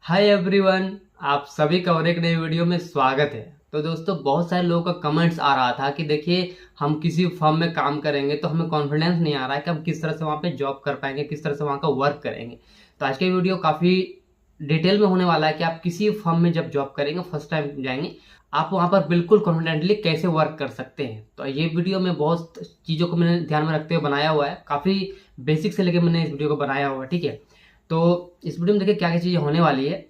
Hi everyone, आप सभी का और एक नई वीडियो में स्वागत है। तो दोस्तों, बहुत सारे लोगों का कमेंट्स आ रहा था कि देखिए, हम किसी फर्म में काम करेंगे तो हमें कॉन्फिडेंस नहीं आ रहा है कि हम किस तरह से वहाँ पे जॉब कर पाएंगे, किस तरह से वहाँ का वर्क करेंगे। तो आज की वीडियो काफ़ी डिटेल में होने वाला है कि आप किसी फर्म में जब जॉब करेंगे, फर्स्ट टाइम जाएंगे, आप वहाँ पर बिल्कुल कॉन्फिडेंटली कैसे वर्क कर सकते हैं। तो ये वीडियो में बहुत चीज़ों को मैंने ध्यान में रखते हुए बनाया हुआ है, काफ़ी बेसिक से लेकर मैंने इस वीडियो को बनाया हुआ है। ठीक है, तो इस वीडियो में देखिए क्या क्या चीज़ें होने वाली है।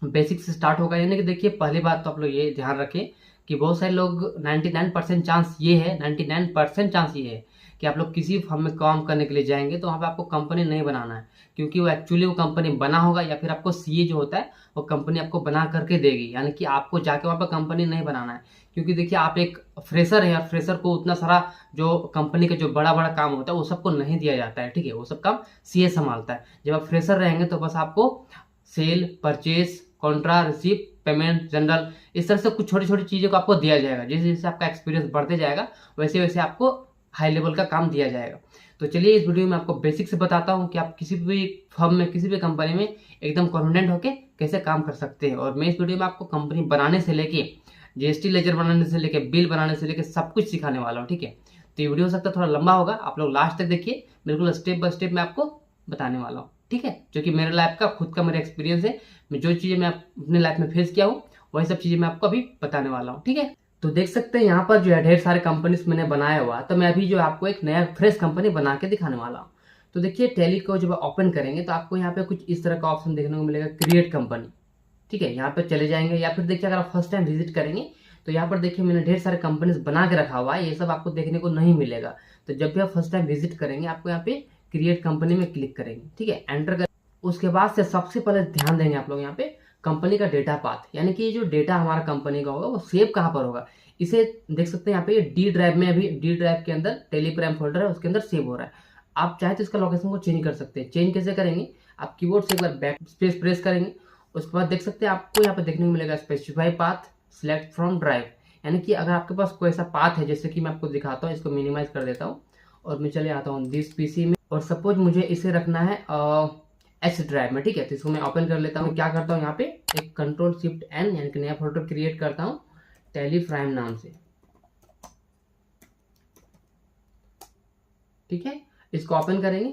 बेसिक से स्टार्ट होगा, यानी कि देखिए, पहली बात तो आप लोग ये ध्यान रखें कि बहुत सारे लोग 99% चांस ये है, 99% चांस ये है कि आप लोग किसी फर्म में काम करने के लिए जाएंगे तो वहाँ पे आपको कंपनी नहीं बनाना है, क्योंकि वो एक्चुअली वो कंपनी बना होगा या फिर आपको सीए जो होता है वो कंपनी आपको बना करके देगी। यानी कि आपको जाके वहाँ पर कंपनी नहीं बनाना है, क्योंकि देखिए आप एक फ्रेशर है और फ्रेशर को उतना सारा जो कंपनी का जो बड़ा बड़ा काम होता है वो सबको नहीं दिया जाता है। ठीक है, वो सब काम सीए संभालता है। जब आप फ्रेशर रहेंगे तो बस आपको sale, purchase, contra, receipt, payment, journal, इस तरह से कुछ छोटी छोटी चीज़ों को आपको दिया जाएगा। जैसे जैसे आपका एक्सपीरियंस बढ़ते जाएगा वैसे वैसे आपको हाई लेवल का काम दिया जाएगा। तो चलिए, इस वीडियो में आपको बेसिक से बताता हूँ कि आप किसी भी फर्म में, किसी भी कंपनी में एकदम कॉन्फिडेंट होकर कैसे काम कर सकते हैं। और मैं इस वीडियो में आपको कंपनी बनाने से लेके जीएसटी लेजर बनाने से लेके बिल बनाने से लेके सब कुछ सिखाने वाला हूँ। ठीक है, तो ये वीडियो हो सकता है थोड़ा लंबा होगा, आप लोग लास्ट तक देखिए, बिल्कुल स्टेप बाय स्टेप मैं आपको बताने वाला हूँ। ठीक है, जो कि मेरे लाइफ का खुद का मेरा एक्सपीरियंस है। मैं जो चीज़ें मैं अपने लाइफ में फेस किया हूँ वही सब चीज़ें मैं आपको अभी बताने वाला हूँ। ठीक है, तो देख सकते हैं यहाँ पर जो है ढेर सारे कंपनीज मैंने बनाया हुआ, तो मैं अभी जो आपको एक नया फ्रेश कंपनी बना के दिखाने वाला हूँ। तो देखिए, टैली को जब ओपन करेंगे तो आपको यहाँ पे कुछ इस तरह का ऑप्शन देखने को मिलेगा, क्रिएट कंपनी। ठीक है, यहाँ पर चले जाएंगे, या फिर देखिए अगर आप फर्स्ट टाइम विजिट करेंगे तो यहाँ पर देखिए मैंने ढेर सारे कंपनीज बना के रखा हुआ है, ये सब आपको देखने को नहीं मिलेगा। तो जब भी आप फर्स्ट टाइम विजिट करेंगे आपको यहाँ पे क्रिएट कंपनी में क्लिक करेंगे। ठीक है, एंटर कर, उसके बाद से सबसे पहले ध्यान देंगे आप लोग यहाँ पे कंपनी का डेटा पाथ, यानी कि जो डेटा हमारा कंपनी का होगा वो सेव कहाँ पर होगा। इसे देख सकते हैं यहाँ पे, ये डी ड्राइव में, अभी डी ड्राइव के अंदर टेलीग्राम फोल्डर है, उसके अंदर सेव हो रहा है। आप चाहे तो इसका लोकेशन को चेंज कर सकते हैं। चेंज कैसे करेंगे, आप कीबोर्ड से एक बार बैक स्पेस प्रेस करेंगे, उसके बाद देख सकते हैं आपको यहाँ पे देखने को मिलेगा specify path select from drive. यानी कि अगर आपके पास कोई ऐसा पाथ है, जैसे कि मैं आपको दिखाता हूँ, इसको मिनिमाइज कर देता हूँ और मैं चले आता हूँ दिस पीसी में, और सपोज मुझे इसे रखना है एच ड्राइव में। ठीक है, तो इसको मैं ओपन कर लेता हूँ। क्या करता हूँ, यहाँ पे एक कंट्रोल शिफ्ट एन, यानी कि नया फोल्डर क्रिएट करता हूँ टेलीफ्राइम नाम से। ठीक है, इसको ओपन करेंगे।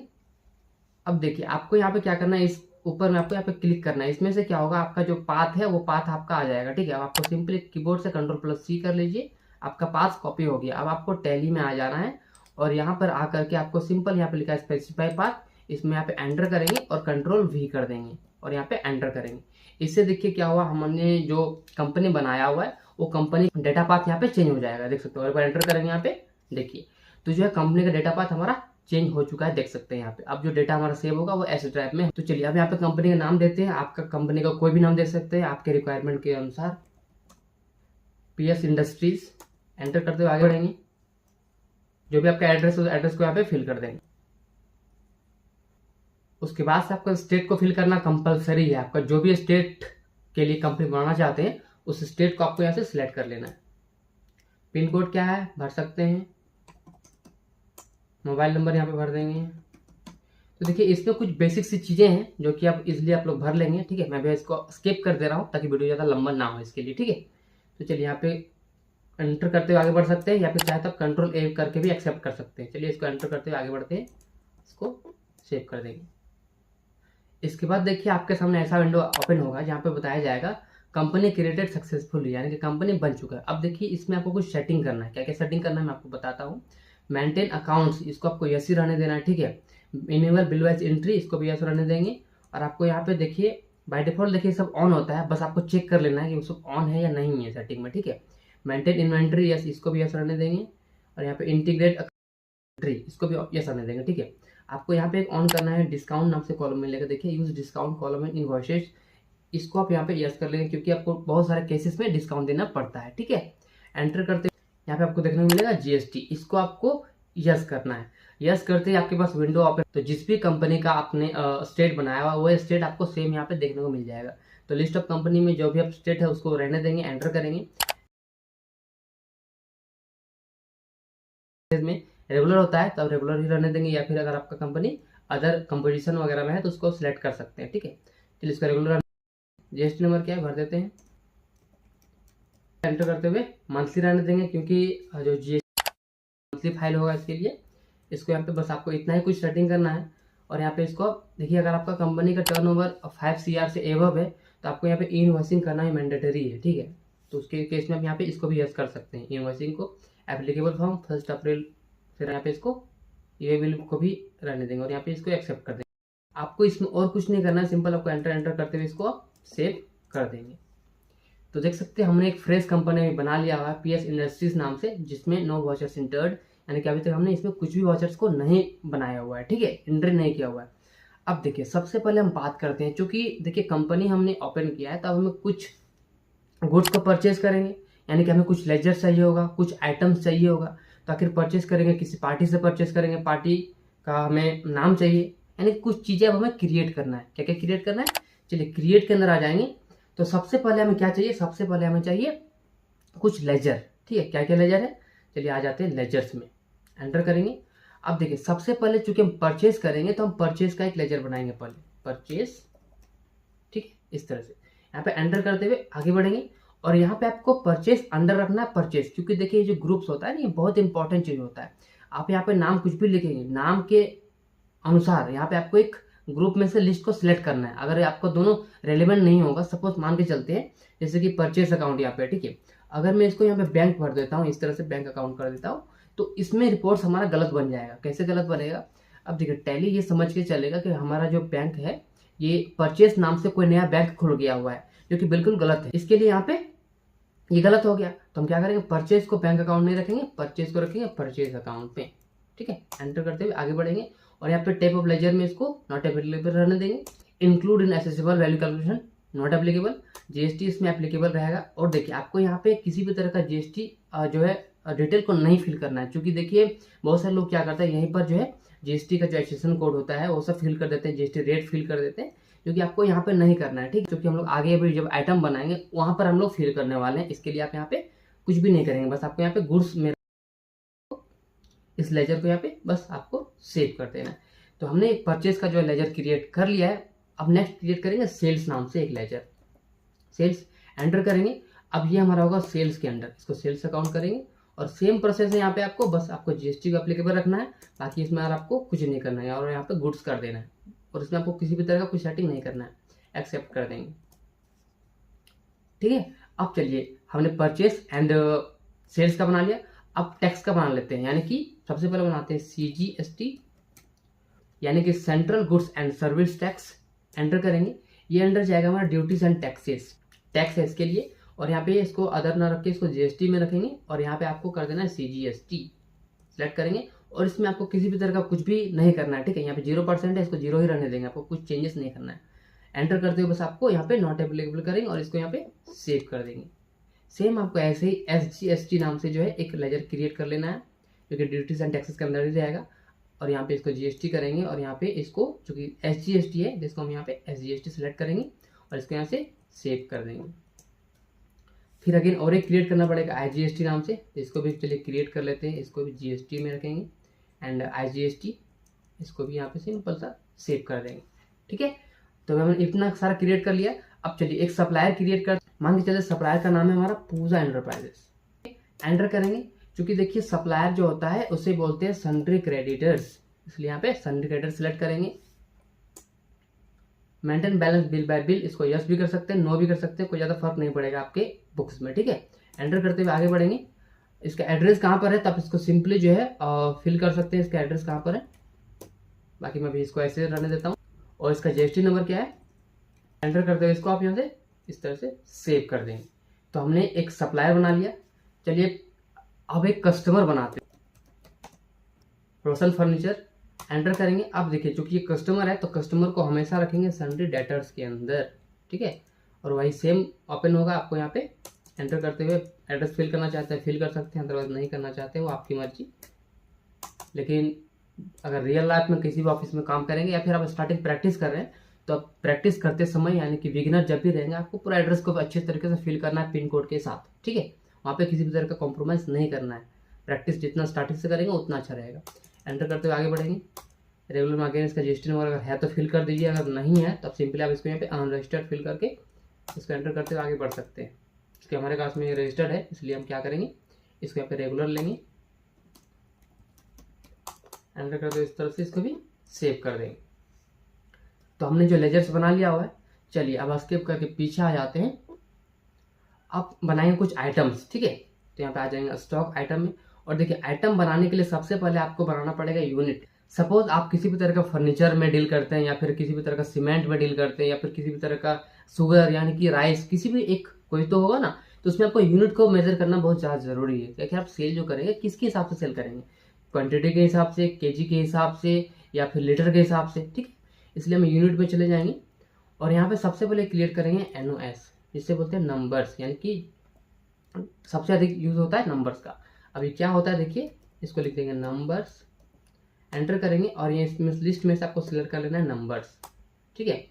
अब देखिए आपको यहाँ पे क्या करना है, इस ऊपर में आपको यहाँ पे क्लिक करना है। इसमें से क्या होगा, आपका जो पाथ है वो पाथ आपका आ जाएगा। ठीक है, अब आपको सिंपली कीबोर्ड से कंट्रोल+C कर लीजिए, आपका पाथ कॉपी हो गया। अब आपको टैली में आ जाना है और यहाँ पर आकर के आपको सिंपल यहाँ पे लिखा है स्पेसिफाई पाथ, इसमें यहाँ पे एंटर करेंगे और कंट्रोल+V कर देंगे और यहाँ पे एंटर करेंगे। इससे देखिए क्या हुआ, हमने जो कंपनी बनाया हुआ है वो कंपनी डेटा पाथ यहाँ पे चेंज हो जाएगा। देख सकते हो, एक बार एंटर करेंगे यहाँ पे, देखिए तो जो है कंपनी का डेटा पाथ हमारा चेंज हो चुका है। देख सकते हैं यहाँ पे अब जो डेटा हमारा सेव होगा वो एस ड्राइव में है। तो चलिए अब यहाँ पे कंपनी का नाम देते हैं, आपका कंपनी का कोई भी नाम दे सकते हैं आपके रिक्वायरमेंट के अनुसार। पीएस इंडस्ट्रीज, एंटर करते हुए आगे बढ़ेंगे। जो भी आपका एड्रेस, उस एड्रेस को यहाँ पे फिल कर देंगे। उसके बाद से आपका स्टेट को फिल करना कंपलसरी है। आपका जो भी स्टेट के लिए कंपनी बनाना चाहते हैं उस स्टेट को आपको यहाँ से सिलेक्ट कर लेना है। पिन कोड क्या है भर सकते हैं, मोबाइल नंबर यहाँ पे भर देंगे। तो देखिए इसमें कुछ बेसिक सी चीज़ें हैं जो कि आप इजीली आप लोग भर लेंगे। ठीक है, मैं भी इसको स्किप कर दे रहा हूँ ताकि वीडियो ज़्यादा लंबा ना हो इसके लिए। ठीक है, तो चलिए यहाँ पे एंटर करते हुए आगे बढ़ सकते हैं, या फिर चाहे तो कंट्रोल+A करके भी एक्सेप्ट कर सकते हैं। चलिए इसको एंटर करते हुए आगे बढ़ते हैं, इसको सेव कर देंगे। इसके बाद देखिए आपके सामने ऐसा विंडो ओपन होगा जहाँ पे बताया जाएगा कंपनी क्रिएटेड सक्सेसफुली, यानी कि कंपनी बन चुका है। अब देखिए इसमें आपको कुछ सेटिंग करना है। क्या क्या सेटिंग करना है मैं आपको बताता हूँ। मेंटेन अकाउंट्स, इसको आपको यस ही रहने देना है। ठीक है, मिनिमल बिल वाइज एंट्री, इसको भी यस रहने देंगे। और आपको यहाँ पे देखिए बाय डिफॉल्ट देखिए सब ऑन होता है, बस आपको चेक कर लेना है कि वो सब ऑन है या नहीं है सेटिंग में। ठीक है, मेंटेन इन्वेंट्री, यस, इसको भी यस रहने देंगे। और यहाँ पे इंटीग्रेट एंट्री, इसको भी यस रहने देंगे। ठीक है, आपको यहाँ पे एक ऑन करना है, डिस्काउंट नाम से कॉलम मिलेगा, देखिए use discount column in invoices, इसको आप यहाँ पे यस कर लेंगे क्योंकि आपको बहुत सारे केसेस में डिस्काउंट देना पड़ता है। ठीक है, एंटर करते यहाँ पे आपको देखने को मिलेगा जीएसटी, इसको आपको यस करना है। यस करते ही आपके पास विंडो ओपन, तो जिस भी कंपनी का आपने स्टेट बनाया हुआ वो स्टेट आपको सेम यहाँ पे देखने को मिल जाएगा। तो लिस्ट ऑफ कंपनी में जो भी आप स्टेट है उसको रहने देंगे, एंटर करेंगे। में रेगुलर होता है तो आप रेगुलर ही रहने देंगे, या फिर अगर आपका कंपनी अदर कंपोजिशन वगैरह में है तो उसको सिलेक्ट कर सकते हैं। ठीक है, चलिए इसका रेगुलर जीएसटी नंबर क्या है भर देते हैं, एंटर करते हुए मंथली रहने देंगे क्योंकि जो जीएसटी मंथली फाइल होगा इसके लिए इसको यहाँ पे बस आपको इतना ही कुछ सेटिंग करना है। और यहाँ पे इसको देखिए, अगर आपका कंपनी का टर्नओवर 5 CR से एबव है तो आपको यहाँ पे इनवॉइसिंग करना ही मैंडेटरी है, ठीक है। तो उसके केस में आप यहाँ पे इसको भी यस कर सकते हैं, इनवॉइसिंग को एप्लीकेबल फ्रॉम 1 अप्रैल, फिर यहाँ पे इसको ये बिल को भी रहने देंगे और यहाँ पे इसको एक्सेप्ट कर देंगे। आपको इसमें और कुछ नहीं करना है, सिंपल आपको एंटर करते हुए इसको आप सेव कर देंगे। तो देख सकते हैं हमने एक फ्रेश कंपनी बना लिया हुआ है PS इंडस्ट्रीज नाम से, जिसमें नो वाचर्स इंटर्ड, यानी कि अभी तक हमने इसमें कुछ भी वाचर्स को नहीं बनाया हुआ है, ठीक है, एंट्री नहीं किया हुआ है। अब देखिए सबसे पहले हम बात करते हैं, क्योंकि देखिए कंपनी हमने ओपन किया है तो अब हमें कुछ गुड्स को परचेज करेंगे, यानी कि हमें कुछ लेजर चाहिए होगा, कुछ आइटम्स चाहिए होगा। तो आखिर परचेज करेंगे किसी पार्टी से परचेज करेंगे, पार्टी का हमें नाम चाहिए, यानी कुछ चीज़ें अब हमें क्रिएट करना है। क्या क्या क्रिएट करना है, चलिए क्रिएट के अंदर आ जाएंगे। तो सबसे पहले हमें क्या चाहिए, सबसे पहले हमें चाहिए कुछ लेजर, ठीक है। क्या क्या लेजर है, चलिए आ जाते हैं लेजर्स में, एंटर करेंगे। अब देखिए सबसे पहले चूंकि हम परचेज करेंगे तो हम परचेज का एक लेजर बनाएंगे, पहले परचेज, ठीक है, इस तरह से यहाँ पे एंटर करते हुए आगे बढ़ेंगे। और यहाँ पे आपको परचेज अंडर रखना है परचेज, क्योंकि देखिए ये जो ग्रुप्स होता है ना, ये बहुत इंपॉर्टेंट चीज होता है। आप यहाँ पे नाम कुछ भी लिखेंगे, नाम के अनुसार यहाँ पे आपको एक ग्रुप में से लिस्ट को सिलेक्ट करना है। अगर आपको दोनों रेलिवेंट नहीं होगा, सपोज मान के चलते हैं जैसे कि परचेज अकाउंट यहाँ पे, ठीक है, अगर मैं इसको यहाँ पे बैंक भर देता हूँ, इस तरह से बैंक अकाउंट कर देता हूँ, तो इसमें रिपोर्ट्स हमारा गलत बन जाएगा। कैसे गलत बनेगा, अब देखिए टैली ये समझ के चलेगा कि हमारा जो बैंक है ये परचेज नाम से कोई नया बैंक खुल गया हुआ है, जो कि बिल्कुल गलत है। इसके लिए यहाँ पे ये गलत हो गया, तो हम क्या करेंगे, परचेज को बैंक अकाउंट नहीं रखेंगे, परचेज को रखेंगे परचेज अकाउंट पे, ठीक है। एंटर करते हुए आगे बढ़ेंगे और यहाँ पे टाइप ऑफ लेजर में इसको नॉट एप्लीकेबल रहने देंगे। Include in accessible value calculation not applicable, GST इसमें एप्लीकेबल रहेगा। और देखिए आपको यहाँ पे किसी भी तरह का जीएसटी जो है डिटेल को नहीं फिल करना है, क्योंकि देखिए बहुत सारे लोग क्या करते हैं, यहीं पर जो है जीएसटी का जो एक्सेशन कोड होता है वो सब फिल कर देते हैं, जीएसटी रेट फिल कर देते हैं, क्योंकि आपको यहाँ पे नहीं करना है, ठीक। क्योंकि हम लोग आगे भी जब आइटम बनाएंगे वहां पर हम लोग फिल करने वाले हैं। इसके लिए आप यहाँ पे कुछ भी नहीं करेंगे, बस आपको यहाँ पे गुड्स में इस लेजर को यहाँ पे बस आपको सेव कर देना है। तो हमने एक परचेज का जो है लेजर क्रिएट कर लिया है। अब नेक्स्ट क्रिएट करेंगे सेल्स नाम से एक लेजर, सेल्स एंटर करेंगे। अब ये हमारा होगा सेल्स के अंडर, इसको सेल्स अकाउंट करेंगे और सेम प्रोसेस है यहाँ पे, आपको बस आपको जीएसटी को एप्लीकेबल रखना है, बाकी इसमें और आपको कुछ नहीं करना है। और यहाँ पे गुड्स कर देना है और इसमें आपको किसी भी तरह का कुछ सेटिंग नहीं करना है, एक्सेप्ट कर देंगे, ठीक है। अब चलिए हमने परचेस एंड सेल्स का बना लिया, अब टैक्स का बना लेते हैं, यानी कि सबसे पहले बनाते हैं CGST, यानी कि central goods and service tax, enter करेंगे। ये अंडर जाएगा हमारा ड्यूटीज एंड टैक्सेस, टैक्स है इसके लिए। और यहाँ पे इसको अदर ना रख के इसको जीएसटी में रखेंगे और यहाँ पे आपको कर देना है CGST, सेलेक्ट करेंगे। और इसमें आपको किसी भी तरह का कुछ भी नहीं करना है, ठीक है। यहाँ पे 0% है, इसको 0 ही रहने देंगे, आपको कुछ चेंजेस नहीं करना है। एंटर करते हुए बस आपको यहाँ पे नॉट एप्लीकेबल करेंगे और इसको यहाँ पे सेव कर देंगे। सेम आपको ऐसे ही SGST नाम से जो है एक लेजर क्रिएट कर लेना है, जो कि ड्यूटीज एंड टैक्सेस के अंदर ही रहेगा। और यहाँ पे इसको GST करेंगे और यहाँ पे इसको जो कि SGST है, जिसको हम यहाँ पे SGST सेलेक्ट करेंगे और इसको यहाँ से सेव कर देंगे। फिर अगेन और एक क्रिएट करना पड़ेगा IGST नाम से, तो इसको भी चलिए क्रिएट कर लेते हैं, इसको भी GST में रखेंगे एंड IGST, इसको भी यहाँ पे सिंपल सा सेव कर देंगे, ठीक है। तो हमने इतना सारा क्रिएट कर लिया। अब चलिए एक सप्लायर क्रिएट कर, मान के चलिए सप्लायर का नाम है हमारा पूजा एंटरप्राइजेस, एंटर करेंगे। क्योंकि देखिए सप्लायर जो होता है उसे बोलते हैं सन्ड्री क्रेडिटर्स, इसलिए यहाँ पे सन्ड्री क्रेडिटर सेलेक्ट करेंगे। Maintain balance bill bye bill, इसको यस भी कर सकते हैं, नो भी कर सकते हैं, कोई ज़्यादा फर्क नहीं पड़ेगा आपके बुक्स में, ठीक है। एंटर करते हुए आगे बढ़ेंगे। इसका एड्रेस कहाँ पर है, तब इसको सिंपली जो है फिल कर सकते हैं, इसका एड्रेस कहाँ पर है। बाकी मैं भी इसको ऐसे रहने देता हूँ। और इसका GST नंबर क्या है, एंटर करते हुए इसको आप यहाँ से इस तरह से सेव कर देंगे। तो हमने एक सप्लायर बना लिया। चलिए अब एक कस्टमर बनाते हैं, रोशन फर्नीचर, एंटर करेंगे। अब देखिए चूंकि ये कस्टमर है तो कस्टमर को हमेशा रखेंगे सन्ड्री डेटर्स के अंदर, ठीक है। और वही सेम ओपन होगा, आपको यहाँ पे एंटर करते हुए एड्रेस फिल करना चाहते हैं फिल कर सकते हैं, अदरवाइज नहीं करना चाहते वो आपकी मर्जी। लेकिन अगर रियल लाइफ में किसी भी ऑफिस में काम करेंगे या फिर आप स्टार्टिंग प्रैक्टिस कर रहे हैं, तो आप प्रैक्टिस करते समय यानी कि बिगिनर जब भी रहेंगे, आपको पूरा एड्रेस को अच्छे तरीके से फिल करना है पिन कोड के साथ, ठीक है। वहाँ पे किसी भी तरह का कॉम्प्रोमाइज़ नहीं करना है। प्रैक्टिस जितना स्टार्टिंग से करेंगे उतना अच्छा रहेगा। एंटर करते हुए आगे बढ़ेंगे। रेगुलर में अगेन इसका GST नंबर अगर है तो फिल कर दीजिए, अगर नहीं है तो सिंपली आप इसको यहाँ पे अनरजिस्टर्ड फिल करके इसको एंटर करते हुए आगे बढ़ सकते हैं। इसके हमारे पास में रजिस्टर्ड है, इसलिए हम क्या करेंगे, इसको यहाँ पे रेगुलर लेंगे, एंटर करते हुए इस तरह से इसको भी सेव कर देंगे। तो हमने जो लेजर्स बना लिया हुआ है, चलिए अब स्किप करके पीछे आ जाते हैं। अब बनाएंगे कुछ आइटम्स, ठीक है। तो यहाँ पे आ जाएंगे स्टॉक आइटम में, और देखिए आइटम बनाने के लिए सबसे पहले आपको बनाना पड़ेगा यूनिट। सपोज आप किसी भी तरह का फर्नीचर में डील करते हैं, या फिर किसी भी तरह का सीमेंट में डील करते हैं, या फिर किसी भी तरह का शुगर यानी कि राइस, किसी भी एक कोई तो होगा ना, तो उसमें आपको यूनिट को मेजर करना बहुत ज़्यादा जरूरी है। क्योंकि आप सेल जो करेंगे किसके हिसाब से सेल करेंगे, क्वांटिटी के हिसाब से, केजी के हिसाब से, या फिर लीटर के हिसाब से, ठीक है। इसलिए हम यूनिट में चले जाएंगे, और यहाँ पे सबसे पहले क्रिएट करेंगे NOS, जिससे बोलते हैं नंबर्स, यानी कि सबसे अधिक यूज होता है नंबर्स का। अभी क्या होता है देखिए, इसको लिख देंगे नंबर्स, एंटर करेंगे, और ये इसमें लिस्ट में से आपको सिलेक्ट कर लेना है नंबर्स, ठीक है।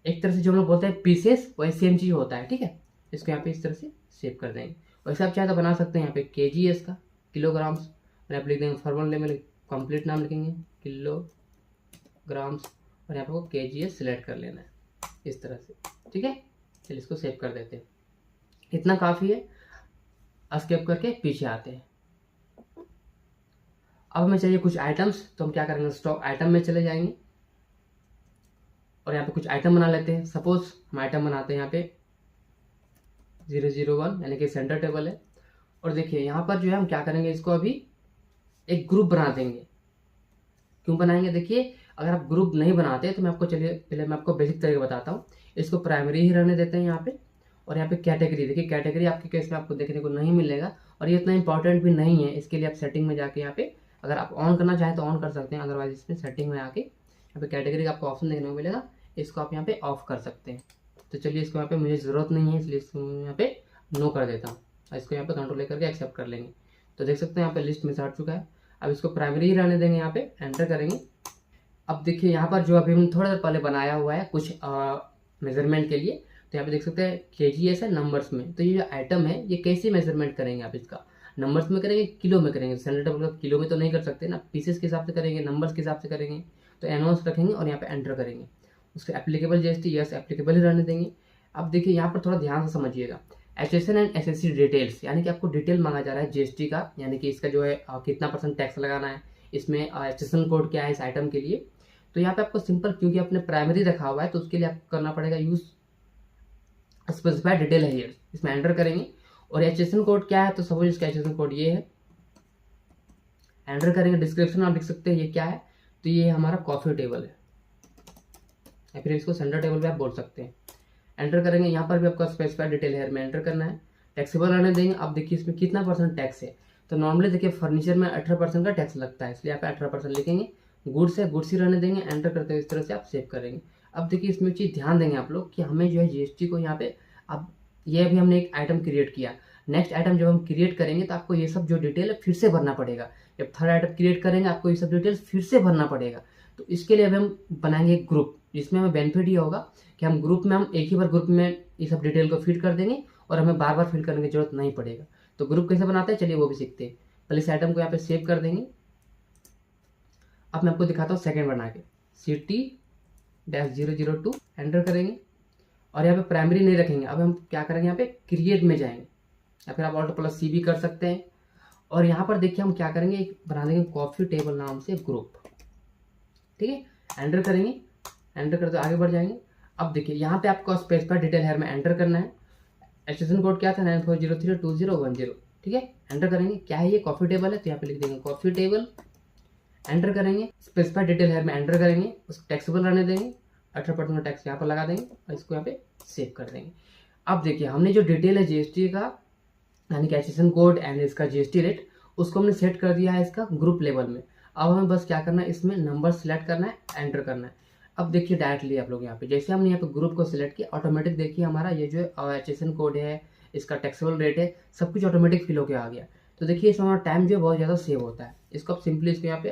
एक तरह से जो हम लोग बोलते हैं पीसेस, वही सेम चीज होता है, ठीक है। इसको यहाँ पे इस तरह से सेव कर देंगे। वैसे आप चाहे तो बना सकते हैं यहाँ पे KGS का, किलोग्राम्स, और यहाँ पे लिख देंगे फॉर्मल नेम में कंप्लीट नाम लिखेंगे किलोग्राम्स, और यहाँ पे को KGS सिलेक्ट कर लेना है इस तरह से, ठीक है। चलिए इसको सेव कर देते हैं, इतना काफ़ी है। एस्केप करके पीछे आते हैं। अब हमें चाहिए कुछ आइटम्स, तो हम क्या करेंगे, स्टॉक आइटम में चले जाएंगे, और यहाँ पे कुछ आइटम बना लेते हैं। सपोज हम आइटम बनाते हैं यहाँ पे 001, यानी कि सेंटर टेबल है। और देखिए यहाँ पर जो है हम क्या करेंगे, इसको अभी एक ग्रुप बना देंगे। क्यों बनाएंगे, देखिए अगर आप ग्रुप नहीं बनाते तो मैं आपको, चलिए पहले मैं आपको बेसिक तरीके बताता हूँ। इसको प्राइमरी ही रहने देते हैं यहाँ पे, और यहाँ पे कैटेगरी, देखिए कैटेगरी आपके केस में आपको देखने को नहीं मिलेगा, और ये इतना इंपॉर्टेंट भी नहीं है। इसके लिए आप सेटिंग में जाके यहाँ पे अगर आप ऑन करना चाहें तो ऑन कर सकते हैं, अदरवाइज इसमें सेटिंग में आके यहाँ पे कैटेगरी का आपको ऑप्शन देखने को मिलेगा, इसको आप यहाँ पे ऑफ कर सकते हैं। तो चलिए इसको यहाँ पे मुझे ज़रूरत नहीं है, इसलिए इसको यहाँ पे नो कर देता हूँ, और इसको यहाँ पे कंट्रोल लेकर के एक्सेप्ट कर लेंगे। तो देख सकते हैं यहाँ पे लिस्ट में से हट चुका है। अब इसको प्राइमरी ही रहने देंगे, यहाँ पे एंटर करेंगे। अब देखिए यहाँ पर जो अभी हमने थोड़ा देर पहले बनाया हुआ है कुछ मेजरमेंट के लिए, तो यहाँ पे देख सकते हैं KGS है नंबर्स में। तो ये जो आइटम है ये कैसे मेजरमेंट करेंगे आप, इसका नंबर्स में करेंगे, किलो में करेंगे। सेंटर टेबल का किलो में तो नहीं कर सकते ना, पीसेस के हिसाब से करेंगे, नंबर्स के हिसाब से करेंगे। तो NOS रखेंगे और यहाँ पे एंटर करेंगे। उसके एप्लीकेबल GST यस एप्लीकेबल ही रहने देंगे। अब देखिए यहाँ पर थोड़ा ध्यान से समझिएगा, HSN एंड SSC डिटेल्स, यानी कि आपको डिटेल मांगा जा रहा है GST का, यानी कि इसका जो है कितना % टैक्स लगाना है, इसमें HSN कोड क्या है इस आइटम के लिए। तो यहाँ पे आपको सिंपल, क्योंकि आपने प्राइमरी रखा हुआ है तो उसके लिए आपको करना पड़ेगा यूज स्पेसिफाइड डिटेल है ये, इसमें एंटर करेंगे। और HSN कोड क्या है, तो सपोज इसका HSN कोड ये है, एंटर करेंगे। डिस्क्रिप्शन आप लिख सकते हैं ये क्या है, तो ये हमारा कॉफी टेबल है, या फिर इसको सेंटर टेबल भी आप बोल सकते हैं। एंटर करेंगे, यहाँ पर भी आपका स्पेसिफाइड डिटेल हेयर में एंटर करना है, टैक्सेबल रहने देंगे। अब देखिए इसमें कितना % टैक्स है, तो नॉर्मली देखिए फर्नीचर में 18% का टैक्स लगता है, इसलिए आप 18% लिखेंगे। गुड्स है, गुड्स ही रहने देंगे, एंटर करते हुए इस तरह से आप सेव करेंगे। अब देखिए इसमें चीज़ ध्यान देंगे आप लोग कि हमें जो है GST को यहाँ पे, अब ये अभी हमने एक आइटम क्रिएट किया, नेक्स्ट आइटम जब हम क्रिएट करेंगे तो आपको ये सब जो डिटेल है फिर से भरना पड़ेगा। जब थर्ड आइटम क्रिएट करेंगे आपको ये सब डिटेल्स फिर से भरना पड़ेगा। तो इसके लिए अभी हम बनाएंगे एक ग्रुप, जिसमें हमें बेनिफिट ये होगा कि हम ग्रुप में, हम एक ही बार ग्रुप में ये सब डिटेल को फिट कर देंगे, और हमें बार बार फिल करने की जरूरत नहीं पड़ेगा। तो ग्रुप कैसे बनाते हैं, चलिए वो भी सीखते हैं। पहले इस आइटम को यहाँ पे सेव कर देंगे। अब मैं आपको दिखाता हूँ सेकंड बना के, CT-002 एंटर करेंगे, और यहाँ पे प्राइमरी नहीं रखेंगे। अब हम क्या करेंगे, यहाँ पे क्रिएट में जाएंगे, या फिर आप Alt+C भी कर सकते हैं। और यहाँ पर देखिए हम क्या करेंगे, एक बना देंगे कॉफी टेबल नाम से ग्रुप, ठीक है। एंटर करेंगे, एंटर करते आगे बढ़ जाएंगे। अब देखिए यहाँ पे आपको स्पेसिफाइड डिटेल हेयर में एंटर करना है। HSN कोड क्या था, 94032010, ठीक है। एंटर करेंगे, क्या है ये, कॉफी टेबल है, तो यहाँ पे लिख देंगे कॉफी टेबल। एंटर करेंगे, स्पेसिफाइड डिटेल हेयर में एंटर करेंगे, उसको टैक्सेबल रहने देंगे, 18% का टैक्स यहाँ पर लगा देंगे, और इसको यहाँ पे सेव कर देंगे। अब देखिए हमने जो डिटेल है GST का, यानी कि HSN कोड एंड इसका GST रेट, उसको हमने सेट कर दिया है इसका ग्रुप लेवल में। अब हमें बस क्या करना है, इसमें नंबर सिलेक्ट करना है, एंटर करना है। अब देखिए डायरेक्टली आप लोग यहाँ पे, जैसे हमने यहाँ पे ग्रुप को सिलेक्ट किया, ऑटोमेटिक देखिए हमारा ये जो HSN कोड है, इसका टैक्सेबल रेट है, सब कुछ ऑटोमेटिक फिल होकर आ गया। तो देखिए इसमें हमारा टाइम जो है बहुत ज़्यादा सेव होता है। इसको आप सिंपली इसको यहाँ पे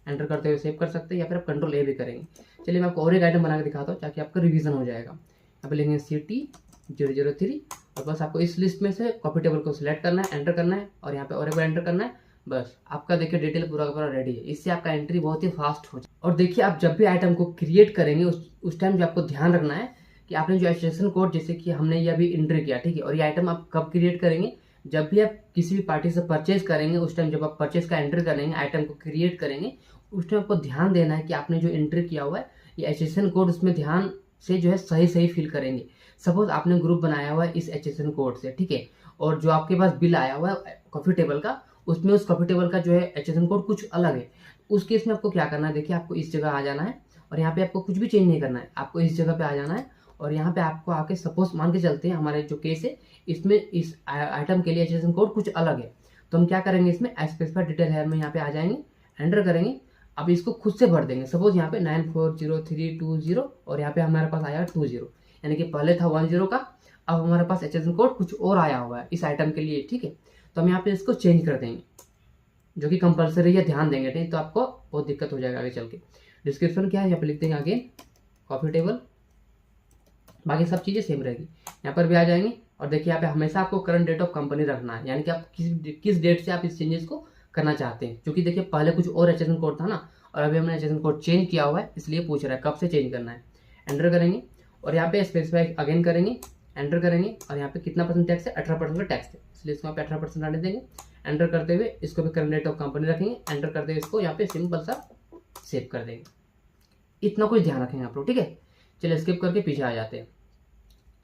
एंटर करते हुए सेव कर सकते हैं, या फिर आप Ctrl+A भी करेंगे। चलिए मैं आपको और एक आइटम बना के दिखाता हूँ, ताकि आपका रिवीजन हो जाएगा। यहाँ पे लिखेंगे CT-003, और बस आपको इस लिस्ट में से कॉपी टेबल को सिलेक्ट करना है, एंटर करना है, और यहाँ पे और एक बार एंटर करना है। बस आपका देखिए डिटेल पूरा का पूरा रेडी है। इससे आपका एंट्री बहुत ही फास्ट हो जाए। और देखिए आप जब भी आइटम को क्रिएट करेंगे उस टाइम जो आपको ध्यान रखना है कि आपने जो एसोसिएशन कोड जैसे कि हमने ये अभी एंटर किया, ठीक है, और ये आइटम आप कब क्रिएट करेंगे, जब भी आप किसी भी पार्टी से परचेज करेंगे, उस टाइम जब आप परचेज का एंटर करेंगे, आइटम को क्रिएट करेंगे, उस टाइम आपको ध्यान देना है कि आपने जो एंटर किया हुआ है ये एसोसिएशन कोड उसमें ध्यान से जो है सही सही फिल करेंगे। सपोज आपने ग्रुप बनाया हुआ है इस एसोसिएशन कोड से, ठीक है, और जो आपके पास बिल आया हुआ है कॉफी टेबल का, उसमें उस कॉफी टेबल का जो है एसोसिएशन कोड कुछ अलग है। उस केस में आपको क्या करना है, देखिए आपको इस जगह आ जाना है और यहाँ पे आपको कुछ भी चेंज नहीं करना है, आपको इस जगह पे आ जाना है और यहाँ पे आपको आके सपोज मान के चलते हैं हमारे जो केस है इसमें इस आइटम के लिए एसोसिएशन कोड कुछ अलग है, तो हम क्या करेंगे इसमें स्पेसिफाई डिटेल हेयर में यहाँ पे आ जाएंगे, एंटर करेंगे। अब इसको खुद से भर देंगे। सपोज यहाँ पे 940320 और यहाँ पे हमारे पास आया 20, यानी कि पहले था 10 का, अब हमारे पास एसोसिएशन कोड कुछ और आया हुआ है इस आइटम के लिए, ठीक है। तो हम यहाँ पे इसको चेंज कर देंगे, जो कि कंपलसरी है, ध्यान देंगे, नहीं तो आपको बहुत दिक्कत हो जाएगा आगे चल के। डिस्क्रिप्शन क्या है यहाँ पे लिख देंगे आगे कॉफी टेबल, बाकी सब चीज़ें सेम रहेगी। यहाँ पर भी आ जाएंगे और देखिए यहाँ पे हमेशा आपको करंट डेट ऑफ कंपनी रखना है, यानी कि आप किस डेट से आप इस चेंजेस को करना चाहते हैं, क्योंकि देखिए पहले कुछ और एसोसिएशन कोड था ना, और अभी हमने एसोसिएशन कोड चेंज किया हुआ है, इसलिए पूछ रहा है कब से चेंज करना है। एंटर करेंगे और यहाँ पे स्पेसिफाई अगेन करेंगे, एंटर करेंगे और यहाँ पे कितना परसेंट टैक्स है, 18% का टैक्स है, इसलिए इसको यहाँ पे 18% डाल देंगे। एंटर करते हुए इसको भी करंट डेट ऑफ कंपनी रखेंगे, एंटर करते हुए इसको यहाँ पे सिंपल सा सेव कर देंगे। इतना कुछ ध्यान रखेंगे आप लोग, ठीक है। चलिए स्किप करके पीछे आ जाते हैं।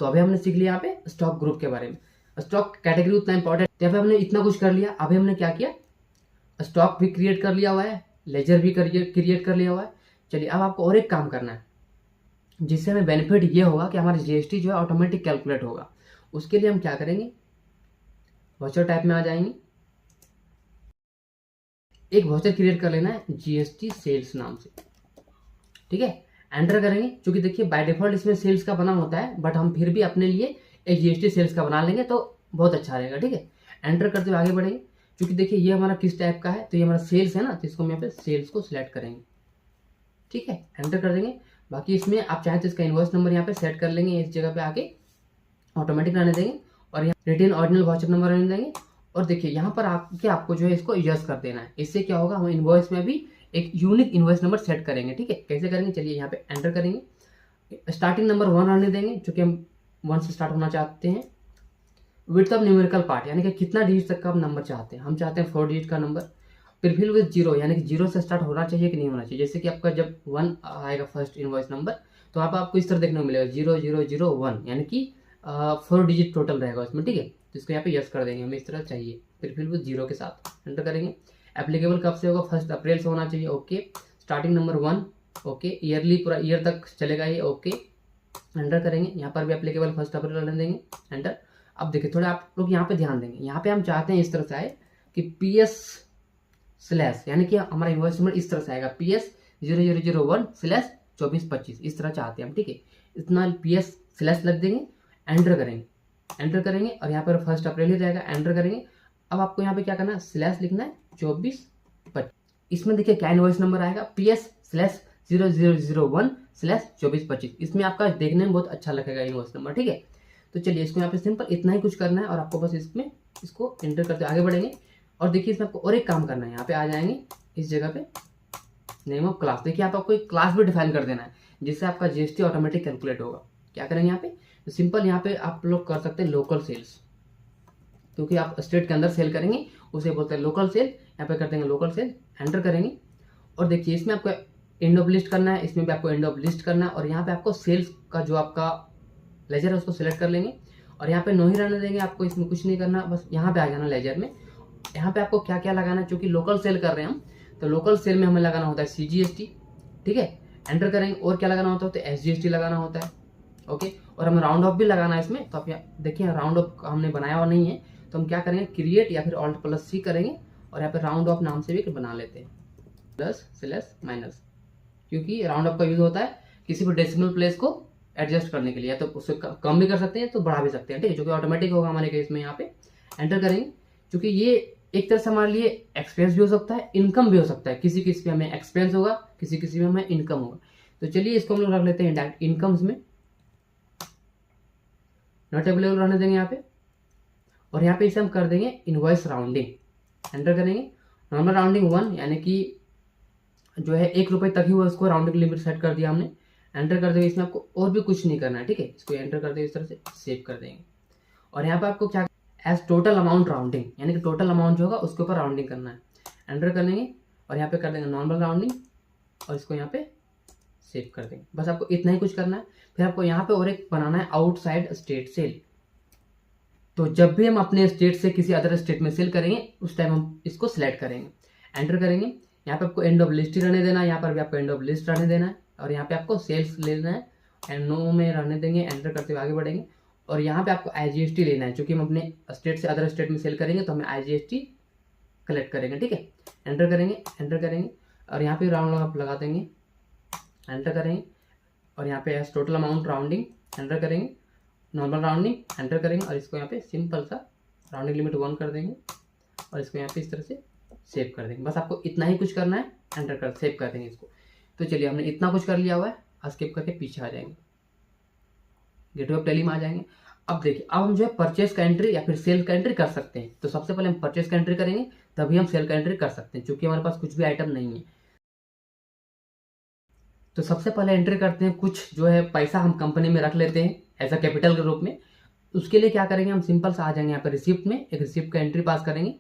तो अभी हमने सीख लिया यहाँ पे स्टॉक ग्रुप के बारे में, स्टॉक कैटेगरी उतना इंपॉर्टेंट, यहाँ पे हमने इतना कुछ कर लिया। अभी हमने क्या किया, स्टॉक भी क्रिएट कर लिया हुआ है, लेजर भी क्रिएट कर लिया हुआ है। चलिए अब आपको और एक काम करना है, जिससे हमें बेनिफिट ये होगा कि हमारा जीएसटी जो है ऑटोमेटिक कैलकुलेट होगा। उसके लिए हम क्या करेंगे, वाउचर टाइप में आ जाएंगे, एक वाउचर क्रिएट कर लेना है जीएसटी सेल्स नाम से, ठीक है। एंटर करेंगे, क्योंकि देखिए बाय डिफॉल्ट इसमें सेल्स का बना होता है, बट हम फिर भी अपने लिए एक जीएसटी सेल्स का बना लेंगे तो बहुत अच्छा रहेगा, ठीक है। एंटर करते हुए आगे बढ़ेंगे, क्योंकि देखिए ये हमारा किस टाइप का है, तो ये हमारा सेल्स है ना, तो इसको हम यहाँ पे सेल्स को सिलेक्ट करेंगे, ठीक है। एंटर कर देंगे। बाकी इसमें आप चाहें तो इसका इनवॉइस नंबर यहाँ पे सेट कर लेंगे, इस जगह पे आके ऑटोमेटिक रहने देंगे और यहाँ रिटेन ऑरिजिनल वाउचर नंबर रहने देंगे। और देखिए यहाँ पर आपको जो है इसको यस कर देना है। इससे क्या होगा, हम इनवॉइस में भी एक यूनिक इनवॉइस नंबर सेट करेंगे, ठीक है। कैसे करेंगे, चलिए यहाँ पे एंटर करेंगे, स्टार्टिंग नंबर 1 रहने देंगे, क्योंकि हम 1 से स्टार्ट होना चाहते हैं। विड्थ ऑफ न्यूमेरिकल पार्ट, यानी कि कितना डिजिट तक का आप नंबर चाहते हैं, हम चाहते हैं 4 डिजिट का नंबर। प्रीफिल विद 0, यानी कि 0 से स्टार्ट होना चाहिए कि नहीं होना चाहिए। जैसे कि आपका जब 1 आएगा फर्स्ट इनवॉइस नंबर, तो आपको इस तरह देखने को मिलेगा 0001, यानी कि 4 डिजिट टोटल रहेगा उसमें, ठीक है। तो इसको यहाँ पे यस कर देंगे, हमें इस तरह चाहिए, प्रीफिल विद 0 के साथ। एंटर करेंगे। एप्लीकेबल कब से होगा, 1 अप्रैल से होना चाहिए, okay. Starting number 1, okay. Yearly पूरा ईयर तक चलेगा ये, ओके। एंटर करेंगे। यहाँ पर भी एप्लीकेबल 1 अप्रैल रहने देंगे, एंटर। अब देखिए थोड़ा आप लोग यहाँ पे ध्यान देंगे, यहाँ पे हम चाहते हैं इस तरह से आए कि PS स्लैश, यानी कि हमारा इनवॉइस नंबर इस तरह से आएगा PS 0001/2425, इस तरह चाहते हैं हम, ठीक है। इतना PS स्लैश लग देंगे, एंटर करेंगे। एंटर करेंगे और यहाँ पर 1 अप्रैल ही रहेगा, एंटर करेंगे। अब आपको यहाँ पे क्या करना है, स्लैश लिखना है 2425। इसमें देखिए क्या इनवॉइस नंबर आएगा, PS स्लैश 0001/2425। इसमें आपका देखने में बहुत अच्छा लगेगा इनवॉइस नंबर, ठीक है। तो चलिए इसको यहाँ पे सिंपल इतना ही कुछ करना है और आपको बस इसमें इसको एंटर करते आगे बढ़ेंगे। और देखिए इसमें आपको और एक काम करना है, यहाँ पे आ जाएंगे इस जगह पे नेम ऑफ क्लास। देखिए आपको एक क्लास भी डिफाइन कर देना है, जिससे आपका जीएसटी ऑटोमेटिक कैलकुलेट होगा। क्या करेंगे यहाँ पे, तो सिंपल यहाँ पे आप लोग कर सकते हैं लोकल सेल्स, क्योंकि आप स्टेट के अंदर सेल करेंगे, उसे बोलते हैं लोकल सेल। यहाँ पे कर देंगे लोकल सेल, एंटर करेंगे। और देखिए इसमें आपको एंड ऑफ लिस्ट करना है, इसमें भी आपको एंड ऑफ लिस्ट करना है। और यहाँ पे आपको सेल्स का जो आपका लेजर है उसको सिलेक्ट कर लेंगे और यहाँ पे नो ही रहने देंगे, आपको इसमें कुछ नहीं करना, बस यहाँ पे आ जाना लेजर में। यहाँ पे आपको क्या क्या लगाना है, क्योंकि लोकल सेल कर रहे हैं हम, तो लोकल सेल में हमें लगाना होता है CGST, ठीक है। एंटर करेंगे। और क्या लगाना होता है, तो SGST लगाना होता है, ओके। और हमें राउंड ऑफ भी लगाना है इसमें, तो आप देखिए राउंड ऑफ हमने बनाया हुआ नहीं है, तो हम क्या करेंगे, क्रिएट या फिर Alt+C करेंगे और यहाँ पे राउंड ऑफ नाम से भी बना लेते हैं, +/- क्योंकि राउंड ऑफ का यूज होता है किसी भी डेसिमल प्लेस को एडजस्ट करने के लिए, या तो उससे कम भी कर सकते हैं तो बढ़ा भी सकते हैं, ठीक है, जो कि ऑटोमेटिक होगा हमारे केस में। यहाँ पे एंटर करेंगे, क्योंकि ये एक तरह से हमारे लिए एक्सपेंस भी हो सकता है, इनकम भी हो सकता है। किसी किसी पे हमें एक्सपेंस होगा, किसी किसी में हमें इनकम होगा। तो चलिए इसको हम लोग रख लेते हैं डायरेक्ट इनकम्स में, नॉट अवेलेबल रहने देंगे यहाँ पे। और यहाँ पे इसे हम कर देंगे इनवॉइस राउंडिंग, एंटर करेंगे। नॉर्मल राउंडिंग 1, यानी कि जो है 1 रुपये तक ही हुआ, उसको राउंडिंग लिमिट सेट कर दिया हमने। एंटर करते हुए इसमें आपको और भी कुछ नहीं करना है, ठीक है। इसको एंटर करते हुए इस तरह से सेव कर देंगे। और यहाँ पे आपको क्या एज टोटल अमाउंट राउंडिंग, यानी कि टोटल अमाउंट जो होगा उसके ऊपर राउंडिंग करना है। एंटर कर लेंगे और यहाँ पे कर देंगे नॉर्मल राउंडिंग और इसको यहाँ पे सेव कर देंगे। बस आपको इतना ही कुछ करना है। फिर आपको यहाँ पे और एक बनाना है आउटसाइड स्टेट सेल। तो जब भी हम अपने स्टेट से किसी अदर स्टेट में सेल करेंगे उस टाइम हम इसको सिलेक्ट करेंगे, एंटर करेंगे। यहाँ पे आपको एंड ऑफ लिस्ट ही रहने देना है, यहाँ पर भी आपको एंड ऑफ लिस्ट रहने देना है और यहाँ पे आपको सेल्स लेना है एंड नो में रहने देंगे। एंटर करते हुए आगे बढ़ेंगे और यहाँ पे आपको IGST लेना है, क्योंकि हम अपने स्टेट से अदर स्टेट में सेल करेंगे तो हमें IGST कलेक्ट करेंगे, ठीक है। एंटर करेंगे और यहाँ पे राउंड आप लगा देंगे, एंटर करेंगे और यहाँ पे टोटल अमाउंट राउंडिंग, एंटर करेंगे नॉर्मल राउंडिंग, एंटर करेंगे और इसको यहाँ पे सिंपल सा राउंडिंग लिमिट 1 कर देंगे और इसको यहाँ पे इस तरह से सेव कर देंगे। बस आपको इतना ही कुछ करना है, एंटर कर सेव कर देंगे इसको। तो चलिए हमने इतना कुछ कर लिया हुआ है। स्किप करके पीछे आ जाएंगे, गेटवे ऑफ टैली में आ जाएंगे। अब देखिए, अब हम जो है परचेस का एंट्री या फिर सेल का एंट्री कर सकते हैं। तो सबसे पहले हम परचेस का एंट्री करेंगे, तभी हम सेल का एंट्री कर सकते हैं, क्योंकि हमारे पास कुछ भी आइटम नहीं है। तो सबसे पहले एंट्री करते हैं, कुछ जो है पैसा हम कंपनी में रख लेते हैं एज अ कैपिटल के रूप में। उसके लिए क्या करेंगे, हम सिंपल से आ जाएंगे यहाँ पर रिसिप्ट में, एक रिसिप्ट का एंट्री पास करेंगे।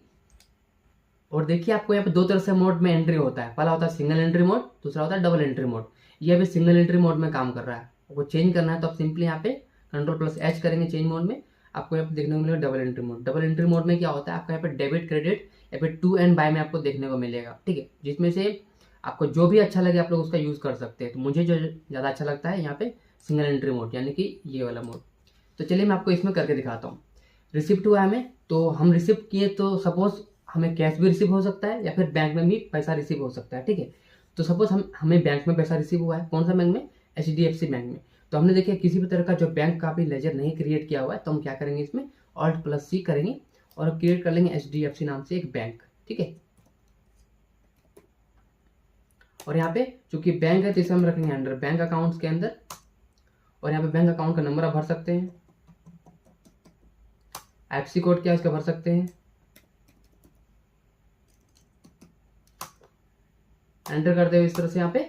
और देखिए आपको यहाँ पे दो तरह से मोड में एंट्री होता है। पहला होता है सिंगल एंट्री मोड, दूसरा होता है डबल एंट्री मोड। ये अभी सिंगल एंट्री मोड में काम कर रहा है। वो चेंज करना है तो आप सिंपली यहाँ पे Ctrl+H करेंगे चेंज मोड में। आपको यहाँ पे देखने को मिलेगा double entry mode. Double entry mode में क्या होता है, आपको यहाँ पे डेबिट क्रेडिट या फिर टू एंड बाय में आपको देखने को मिलेगा, ठीक है। जिसमें से आपको जो भी अच्छा लगे आप लोग उसका यूज़ कर सकते हैं। तो मुझे जो ज़्यादा अच्छा लगता है यहाँ पे सिंगल एंट्री मोड, यानी कि ये वाला मोड। तो चलिए मैं आपको इसमें करके दिखाता हूँ। रिसिप्ट हुआ हमें, तो हम रिसिप्ट किए तो सपोज हमें कैश भी रिसीव हो सकता है या फिर बैंक में भी पैसा रिसीव हो सकता है, ठीक है। तो सपोज हमें बैंक में पैसा रिसीव हुआ है। कौन सा बैंक में, HDFC बैंक में। तो हमने देखिए किसी भी तरह का जो बैंक का भी लेजर नहीं क्रिएट किया हुआ है, तो हम क्या करेंगे, इसमें Alt+C करेंगे और क्रिएट कर लेंगे HDFC नाम से एक बैंक, ठीक है। और यहाँ पे चूंकि बैंक है तो इसे हम रखेंगे अंडर बैंक अकाउंट्स के अंदर। और यहाँ पे बैंक अकाउंट का नंबर आप भर सकते हैं, IFSC कोड क्या है उसका भर सकते हैं। एंटर करते हुए इस तरह से यहाँ पे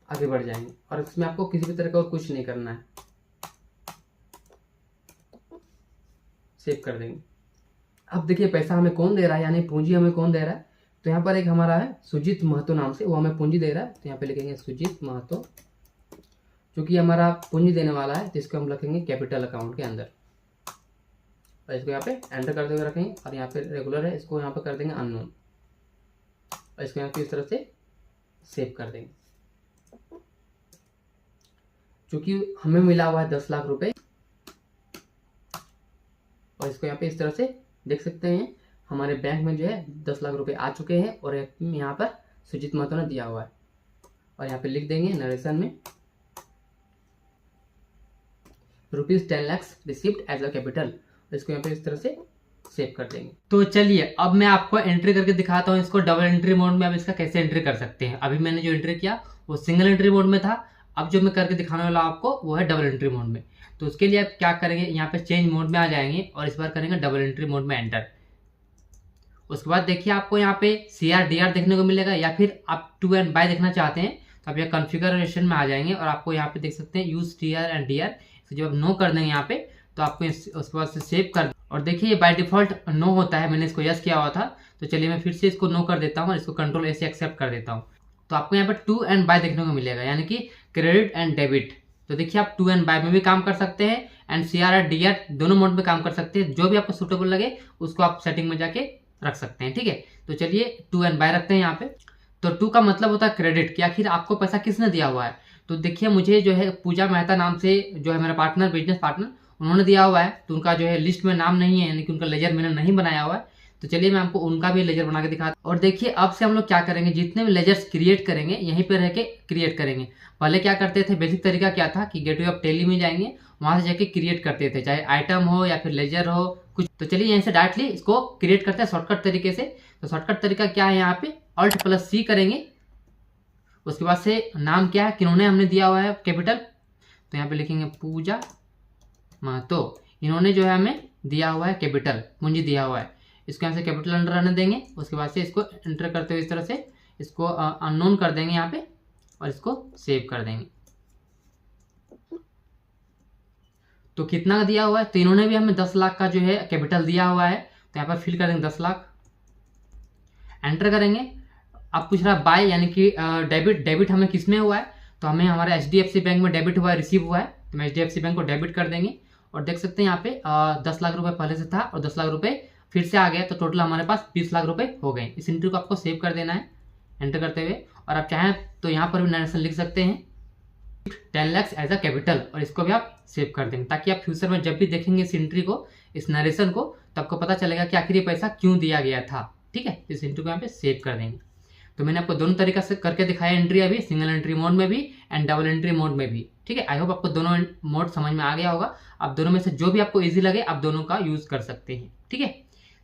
आगे बढ़ जाएंगे और इसमें आपको किसी भी तरह का और कुछ नहीं करना है, सेव कर देंगे। अब देखिए पैसा हमें कौन दे रहा है, यानी पूंजी हमें कौन दे रहा है। तो यहाँ पर एक हमारा है सुजीत महतो नाम से, वो हमें पूंजी दे रहा है। तो यहाँ पे लिखेंगे सुजीत महतो, क्योंकि हमारा पूंजी देने वाला है तो इसको हम रखेंगे कैपिटल अकाउंट के अंदर। और इसको यहाँ पे एंटर करते हुए रखेंगे और यहाँ पे रेगुलर है, इसको यहाँ पे कर देंगे अननोन और इसको यहाँ पे इस तरह से सेव कर देंगे। क्योंकि हमें मिला हुआ है 10 लाख रुपए और इसको यहाँ पे इस तरह से देख सकते हैं हमारे बैंक में जो है 10 लाख रुपए आ चुके हैं और यहाँ पर सुजीत महतो ने दिया हुआ है। और यहाँ पे लिख देंगे नरेशन में ₹10 lakh received as a capital. इसको यहाँ पे इस तरह से सेव कर देंगे। तो चलिए अब मैं आपको एंट्री करके दिखाता हूँ इसको डबल एंट्री मोड में। अब इसका कैसे एंट्री कर सकते हैं। अभी मैंने जो एंट्री किया वो सिंगल एंट्री मोड में था, अब जो मैं करके दिखाने वाला आपको वो है डबल एंट्री मोड में। तो उसके लिए आप क्या करेंगे, यहाँ पे चेंज मोड में आ जाएंगे और इस बार करेंगे डबल एंट्री मोड में एंटर। उसके बाद देखिए आपको यहाँ पे CR/DR देखने को मिलेगा, या फिर आप टू एंड बाय देखना चाहते हैं तो आप यहाँ कॉन्फ़िगरेशन में आ जाएंगे और आपको यहाँ पे देख सकते हैं यूज TR एंड DR। जब आप नो कर देंगे यहाँ पे तो आपको उसके बाद से सेव कर, और देखिए बाय डिफॉल्ट नो होता है, मैंने इसको यस किया हुआ था। तो चलिए मैं फिर से इसको नो कर देता हूँ और इसको Ctrl+A से एक्सेप्ट कर देता हूँ। तो आपको यहाँ पर टू एंड बाय देखने को मिलेगा, यानी कि क्रेडिट एंड डेबिट। तो देखिए आप टू एंड बाय में भी काम कर सकते हैं एंड CR और DR दोनों मोड में काम कर सकते हैं। जो भी आपको सूटेबल लगे उसको आप सेटिंग में जाके रख सकते हैं, ठीक है। तो चलिए टू एंड बाय रखते हैं यहाँ पे। तो टू का मतलब होता है क्रेडिट, कि आखिर आपको पैसा किसने दिया हुआ है। तो देखिए मुझे जो है पूजा मेहता नाम से जो है मेरा पार्टनर, बिजनेस पार्टनर, उन्होंने दिया हुआ है। तो उनका जो है लिस्ट में नाम नहीं है, यानी कि उनका लेजर मैंने नहीं बनाया हुआ है। तो चलिए मैं आपको उनका भी लेजर बना के दिखाता हूँ। और देखिए अब से हम लोग क्या करेंगे, जितने भी लेजर्स क्रिएट करेंगे यहीं पे रह के क्रिएट करेंगे। पहले क्या करते थे, बेसिक तरीका क्या था कि गेटवे ऑफ टैली में जाएंगे, वहां से जाके क्रिएट करते थे, चाहे आइटम हो या फिर लेजर हो कुछ। तो चलिए यहीं से डायरेक्टली इसको क्रिएट करते हैं शॉर्टकट तरीके से। तो शॉर्टकट तरीका क्या है, यहाँ पे Alt+C करेंगे। उसके बाद से नाम क्या है, किन्होंने हमने दिया हुआ है कैपिटल, तो यहाँ पे लिखेंगे पूजा महतो। इन्होंने जो है हमें दिया हुआ है कैपिटल, पूंजी दिया हुआ है। इसको यहाँ से कैपिटल अंडर रहने देंगे। उसके बाद से इसको एंटर करते हुए इस तरह से इसको अननोन कर देंगे यहाँ पे और इसको सेव कर देंगे। तो कितना दिया हुआ है, तो इन्होंने भी हमें 10 लाख का जो है कैपिटल दिया हुआ है, तो यहाँ पर फिल कर देंगे 10 लाख, एंटर करेंगे। अब पूछ रहा है बाय यानी कि डेबिट हमें किस में हुआ है, तो हमें हमारे HDFC बैंक में डेबिट हुआ है, रिसीव हुआ है, तो हम HDFC बैंक को डेबिट कर देंगे। और देख सकते हैं यहाँ पे 10 लाख रुपए पहले से था और 10 लाख रुपए फिर से आ गया, तो टोटल हमारे पास 20 लाख रुपए हो गए। इस एंट्री को आपको सेव कर देना है एंटर करते हुए, और आप चाहें तो यहाँ पर भी नरेशन लिख सकते हैं 10 लाख एज अ कैपिटल, और इसको भी आप सेव कर देंगे, ताकि आप फ्यूचर में जब भी देखेंगे इस एंट्री को, इस नरेशन को, तो आपको पता चलेगा कि आखिर ये पैसा क्यों दिया गया था। ठीक है, इस एंट्री को यहाँ पे सेव कर देंगे। तो मैंने आपको दोनों तरीका से करके दिखाया एंट्री, अभी सिंगल एंट्री मोड में भी एंड डबल एंट्री मोड में भी। ठीक है, आई होप आपको दोनों मोड समझ में आ गया होगा। आप दोनों में से जो भी आपको इजी लगे आप दोनों का यूज कर सकते हैं। ठीक है,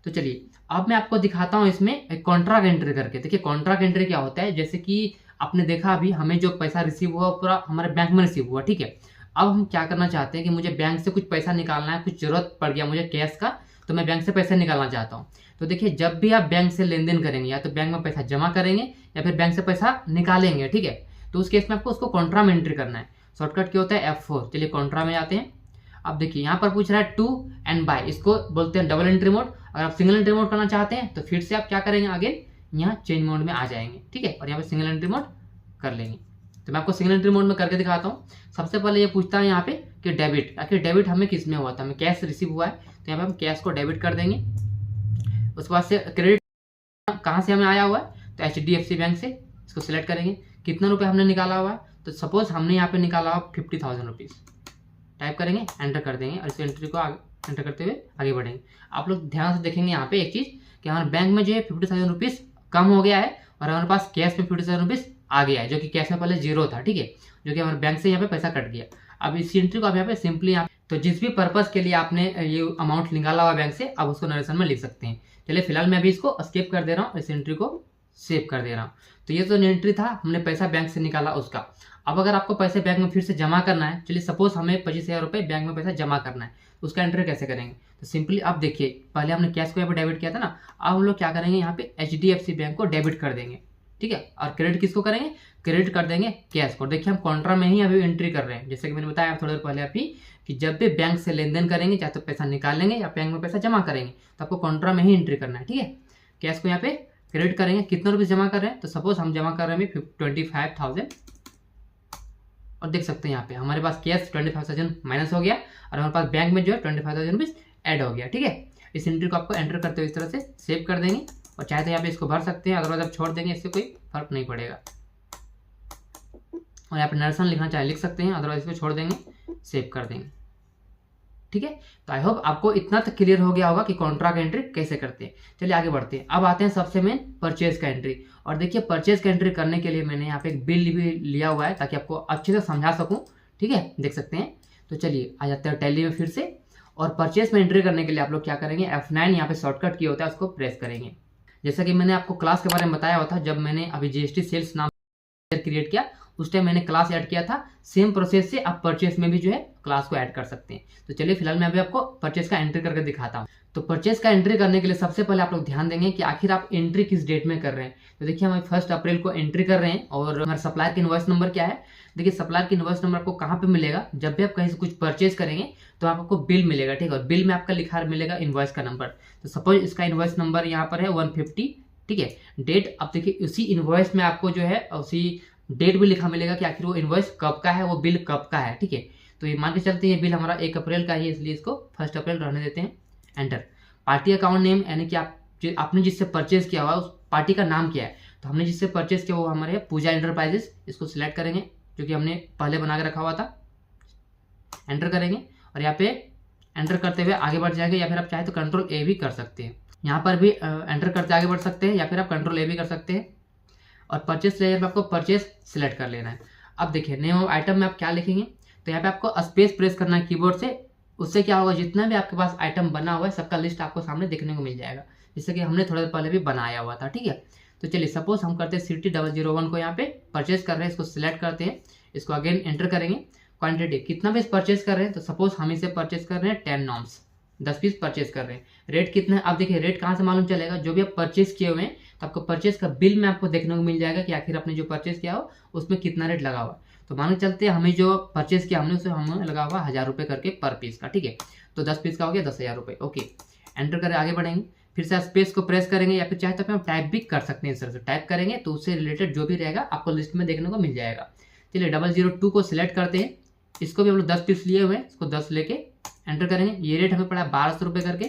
तो चलिए अब मैं आपको दिखाता हूँ इसमें एक कॉन्ट्रैक्ट एंट्री करके। देखिए कॉन्ट्रैक्ट एंट्री क्या होता है, जैसे कि आपने देखा अभी हमें जो पैसा रिसीव हुआ पूरा हमारे बैंक में रिसीव हुआ। ठीक है, अब हम क्या करना चाहते हैं कि मुझे बैंक से कुछ पैसा निकालना है, कुछ जरूरत पड़ गया मुझे कैश का, तो मैं बैंक से पैसे निकालना चाहता हूँ। तो देखिए जब भी आप बैंक से लेन देन करेंगे, या तो बैंक में पैसा जमा करेंगे या फिर बैंक से पैसा निकालेंगे, ठीक है, तो उस केस में आपको उसको कॉन्ट्रा में एंट्री करना है। शॉर्टकट क्या होता है F4। चलिए कॉन्ट्रा में आते हैं। अब देखिए यहाँ पर पूछ रहा है टू एंड बाय, इसको बोलते हैं डबल एंट्री मोड। अगर आप सिंगल एंट्री मोड करना चाहते हैं तो फिर से आप क्या करेंगे, आगे यहाँ चेंज मोड में आ जाएंगे। ठीक है, और यहाँ पे सिंगल एंट्री मोड कर लेंगे। तो मैं आपको सिंगल एंट्री मोड में करके दिखाता हूँ। सबसे पहले ये पूछता है यहाँ पे कि डेबिट, आखिर डेबिट हमें किस में हुआ था, हमें कैश रिसीव हुआ है, तो यहाँ पे हम कैश को डेबिट कर देंगे। उसके बाद से क्रेडिट कहाँ से हमें आया हुआ है, तो HDFC बैंक से, इसको सिलेक्ट करेंगे। कितना रुपए हमने निकाला हुआ है, तो सपोज हमने यहाँ पे निकाला हुआ 50,000 रुपीज़, टाइप करेंगे एंटर कर देंगे, और इस एंट्री को एंटर करते हुए आगे बढ़ेंगे। आप लोग ध्यान से देखेंगे यहाँ पे एक चीज़ कि हमारे बैंक में जो है 50,000 रुपीज़ कम हो गया है, और हमारे पास कैश में 50,000 रुपीज़ आ गया है, जो कि कैश में पहले जीरो था। ठीक है, जो कि हमारे बैंक से यहाँ पे पैसा कट गया। अब इस एंट्री को आप यहाँ पे सिंपली तो जिस भी पर्पस के लिए आपने ये अमाउंट निकाला हुआ बैंक से, आप उसको नरेशन में लिख सकते हैं। चलिए फिलहाल मैं अभी इसको स्किप कर दे रहा हूँ, इस एंट्री को सेव कर दे रहा हूँ। तो ये जो एंट्री था, हमने पैसा बैंक से निकाला उसका। अब अगर आपको पैसे बैंक में फिर से जमा करना है, चलिए सपोज हमें 25,000 रुपये बैंक में पैसा जमा करना है, तो उसका एंट्री कैसे करेंगे, तो सिंपली आप देखिए पहले हमने कैश को यहाँ पे डेबिट किया था ना, अब हम लोग क्या करेंगे, यहाँ पे HDFC बैंक को डेबिट कर देंगे। ठीक है, और क्रेडिट किसको करेंगे, क्रेडिट कर देंगे कैश को। देखिए हम कॉन्ट्रा में ही अभी एंट्री कर रहे हैं, जैसे कि मैंने बताया थोड़ी देर पहले अभी कि जब भी बैंक से लेन देन करेंगे, चाहे तो पैसा निकालेंगे या बैंक में पैसा जमा करेंगे, तो आपको कॉन्ट्रा में ही एंट्री करना है। ठीक है, कैश को यहाँ पे क्रेडिट करेंगे। कितना रुपये जमा कर रहे हैं, तो सपोज हम जमा कर रहे हैं 25,000, और देख सकते हैं यहाँ पे हमारे पास कैश 25,000 माइनस हो गया, और हमारे पास बैंक में जो है 25,000 रुपीज़ ऐड हो गया। ठीक है, इस एंट्री को आपको एंटर करते हुए इस तरह से सेव कर देंगे, और चाहे तो यहाँ पे इसको भर सकते हैं, अदरवाइज आप छोड़ देंगे, इससे कोई फर्क नहीं पड़ेगा। और यहाँ पे नरेशन लिखना चाहे लिख सकते हैं, अदरवाइज इसको छोड़ देंगे, सेव कर देंगे। ठीक है, तो आई होप आपको इतना तक क्लियर हो गया होगा कि कॉन्ट्रैक्ट एंट्री कैसे करते हैं। चलिए आगे बढ़ते हैं। अब आते हैं सबसे मेन परचेज का एंट्री। और देखिए परचेज का एंट्री करने के लिए मैंने यहाँ पे एक बिल भी लिया हुआ है, ताकि आपको अच्छे से समझा सकूँ। ठीक है, देख सकते हैं। तो चलिए आ जाते हैं टैली में फिर से, और परचेज में एंट्री करने के लिए आप लोग क्या करेंगे, F9 यहाँ पे शॉर्टकट की होता है, उसको प्रेस करेंगे। जैसा कि मैंने आपको क्लास के बारे में बताया हुआ था, जब मैंने अभी GST सेल्स नाम क्रिएट किया, उस टाइम मैंने क्लास ऐड किया था। सेम प्रोसेस से आप परचेस में भी जो है क्लास को ऐड कर सकते हैं। तो चलिए फिलहाल मैं अभी आपको परचेस का एंट्री करके दिखाता हूँ। तो परचेस का एंट्री करने के लिए सबसे पहले आप लोग ध्यान देंगे कि आखिर आप एंट्री किस डेट में कर रहे हैं। तो देखिए हम 1 अप्रैल को एंट्री कर रहे हैं, और हमारे सप्लायर की इनवॉइस नंबर क्या है, देखिए सप्लायर की इनवॉइस नंबर आपको कहाँ पे मिलेगा, जब भी आप कहीं से कुछ परचेज करेंगे तो आपको बिल मिलेगा। ठीक है, और बिल में आपका लिखा मिलेगा इनवॉइस का नंबर। तो सपोज इसका इनवॉइस नंबर यहाँ पर है 150। ठीक है, डेट अब देखिए उसी इनवॉइस में आपको जो है उसी डेट भी लिखा मिलेगा कि आखिर वो इनवॉइस कब का है, वो बिल कब का है। ठीक है, तो ये मान के चलते हैं बिल हमारा 1 अप्रैल का ही है, इसलिए इसको 1 अप्रैल रहने देते हैं, एंटर। पार्टी अकाउंट नेम यानी कि आपने जिससे परचेज किया हुआ उस पार्टी का नाम क्या है, तो हमने जिससे परचेज किया वो हमारे पूजा एंटरप्राइजेस, इसको सिलेक्ट करेंगे जो कि हमने पहले बना के रखा हुआ था, एंटर करेंगे। और यहाँ पे एंटर करते हुए आगे बढ़ जाएंगे, या फिर आप चाहे तो कंट्रोल ए भी कर सकते हैं, यहाँ पर भी एंटर करते आगे बढ़ सकते हैं, या फिर आप कंट्रोल ए भी कर सकते हैं। और परचेस लेयर में आपको परचेस सिलेक्ट कर लेना है। अब देखिए नेम ऑफ आइटम में आप क्या लिखेंगे, तो यहाँ पे आपको स्पेस प्रेस करना है कीबोर्ड से। उससे क्या होगा, जितना भी आपके पास आइटम बना हुआ है सबका लिस्ट आपको सामने देखने को मिल जाएगा, जैसे कि हमने थोड़ी देर पहले भी बनाया हुआ था। ठीक है, तो चलिए सपोज हम करते हैं सिटी 001 को यहाँ पे परचेज कर रहे हैं, इसको सिलेक्ट करते हैं, इसको अगेन एंटर करेंगे। क्वांटिटी कितना पीस परचेज कर रहे हैं, तो सपोज हम इसे परचेज कर रहे हैं 10 नॉर्म्स, 10 पीस परचेज कर रहे हैं। रेट कितना है, अब देखिए रेट कहाँ से मालूम चलेगा, जो भी आप परचेज किए हुए हैं तो आपको परचेज का बिल में आपको देखने को मिल जाएगा कि आखिर आपने जो परचेज किया हो उसमें कितना रेट लगा हुआ। तो मान के चलते हैं हमें जो परचेज किया हमने उसे हमें लगा हुआ 1000 रुपये करके पर पीस का, ठीक है। तो 10 पीस का हो गया 10,000 रुपये। ओके, एंटर करें, आगे बढ़ेंगे, फिर से स्पेस को प्रेस करेंगे या फिर चाहे तो हम टाइप भी कर सकते हैं। इस तरह से टाइप करेंगे तो उससे रिलेटेड जो भी रहेगा आपको लिस्ट में देखने को मिल जाएगा। चलिए 002 को सिलेक्ट करते हैं, इसको भी हम लोग 10 पीस लिए हुए हैं, इसको 10 लेके एंटर करेंगे। ये रेट हमें पड़ा 1200 रुपये करके,